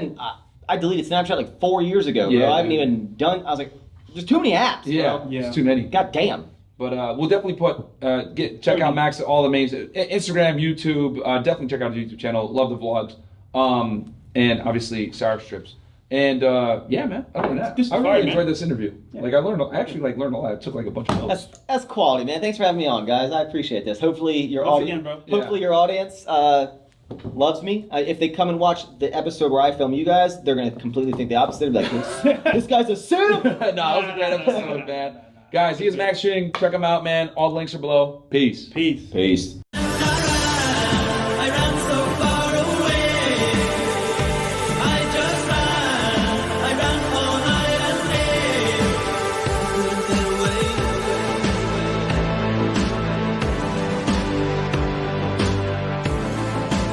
deleted Snapchat like 4 years ago. Yeah, bro. I haven't dude. even done. I was like, there's too many apps. Yeah, bro. Yeah. it's too many. God damn. But we'll definitely put check out Max all the main Instagram, YouTube. Definitely check out his YouTube channel. Love the vlogs. And obviously Sour Strips. And yeah, man. Other than that, This is I really fire, enjoyed man. this interview. Like I actually learned a lot. I took like a bunch of notes. That's quality, man. Thanks for having me on, guys. I appreciate this. Hopefully your Once audience, again, bro. hopefully your audience loves me. If they come and watch the episode where I film you guys, they're gonna completely think the opposite. They're like, this guy's a simp. No, that was a great episode, man. Guys, he is Maxx Chewning. Check him out, man. All the links are below. Peace. Peace. Peace.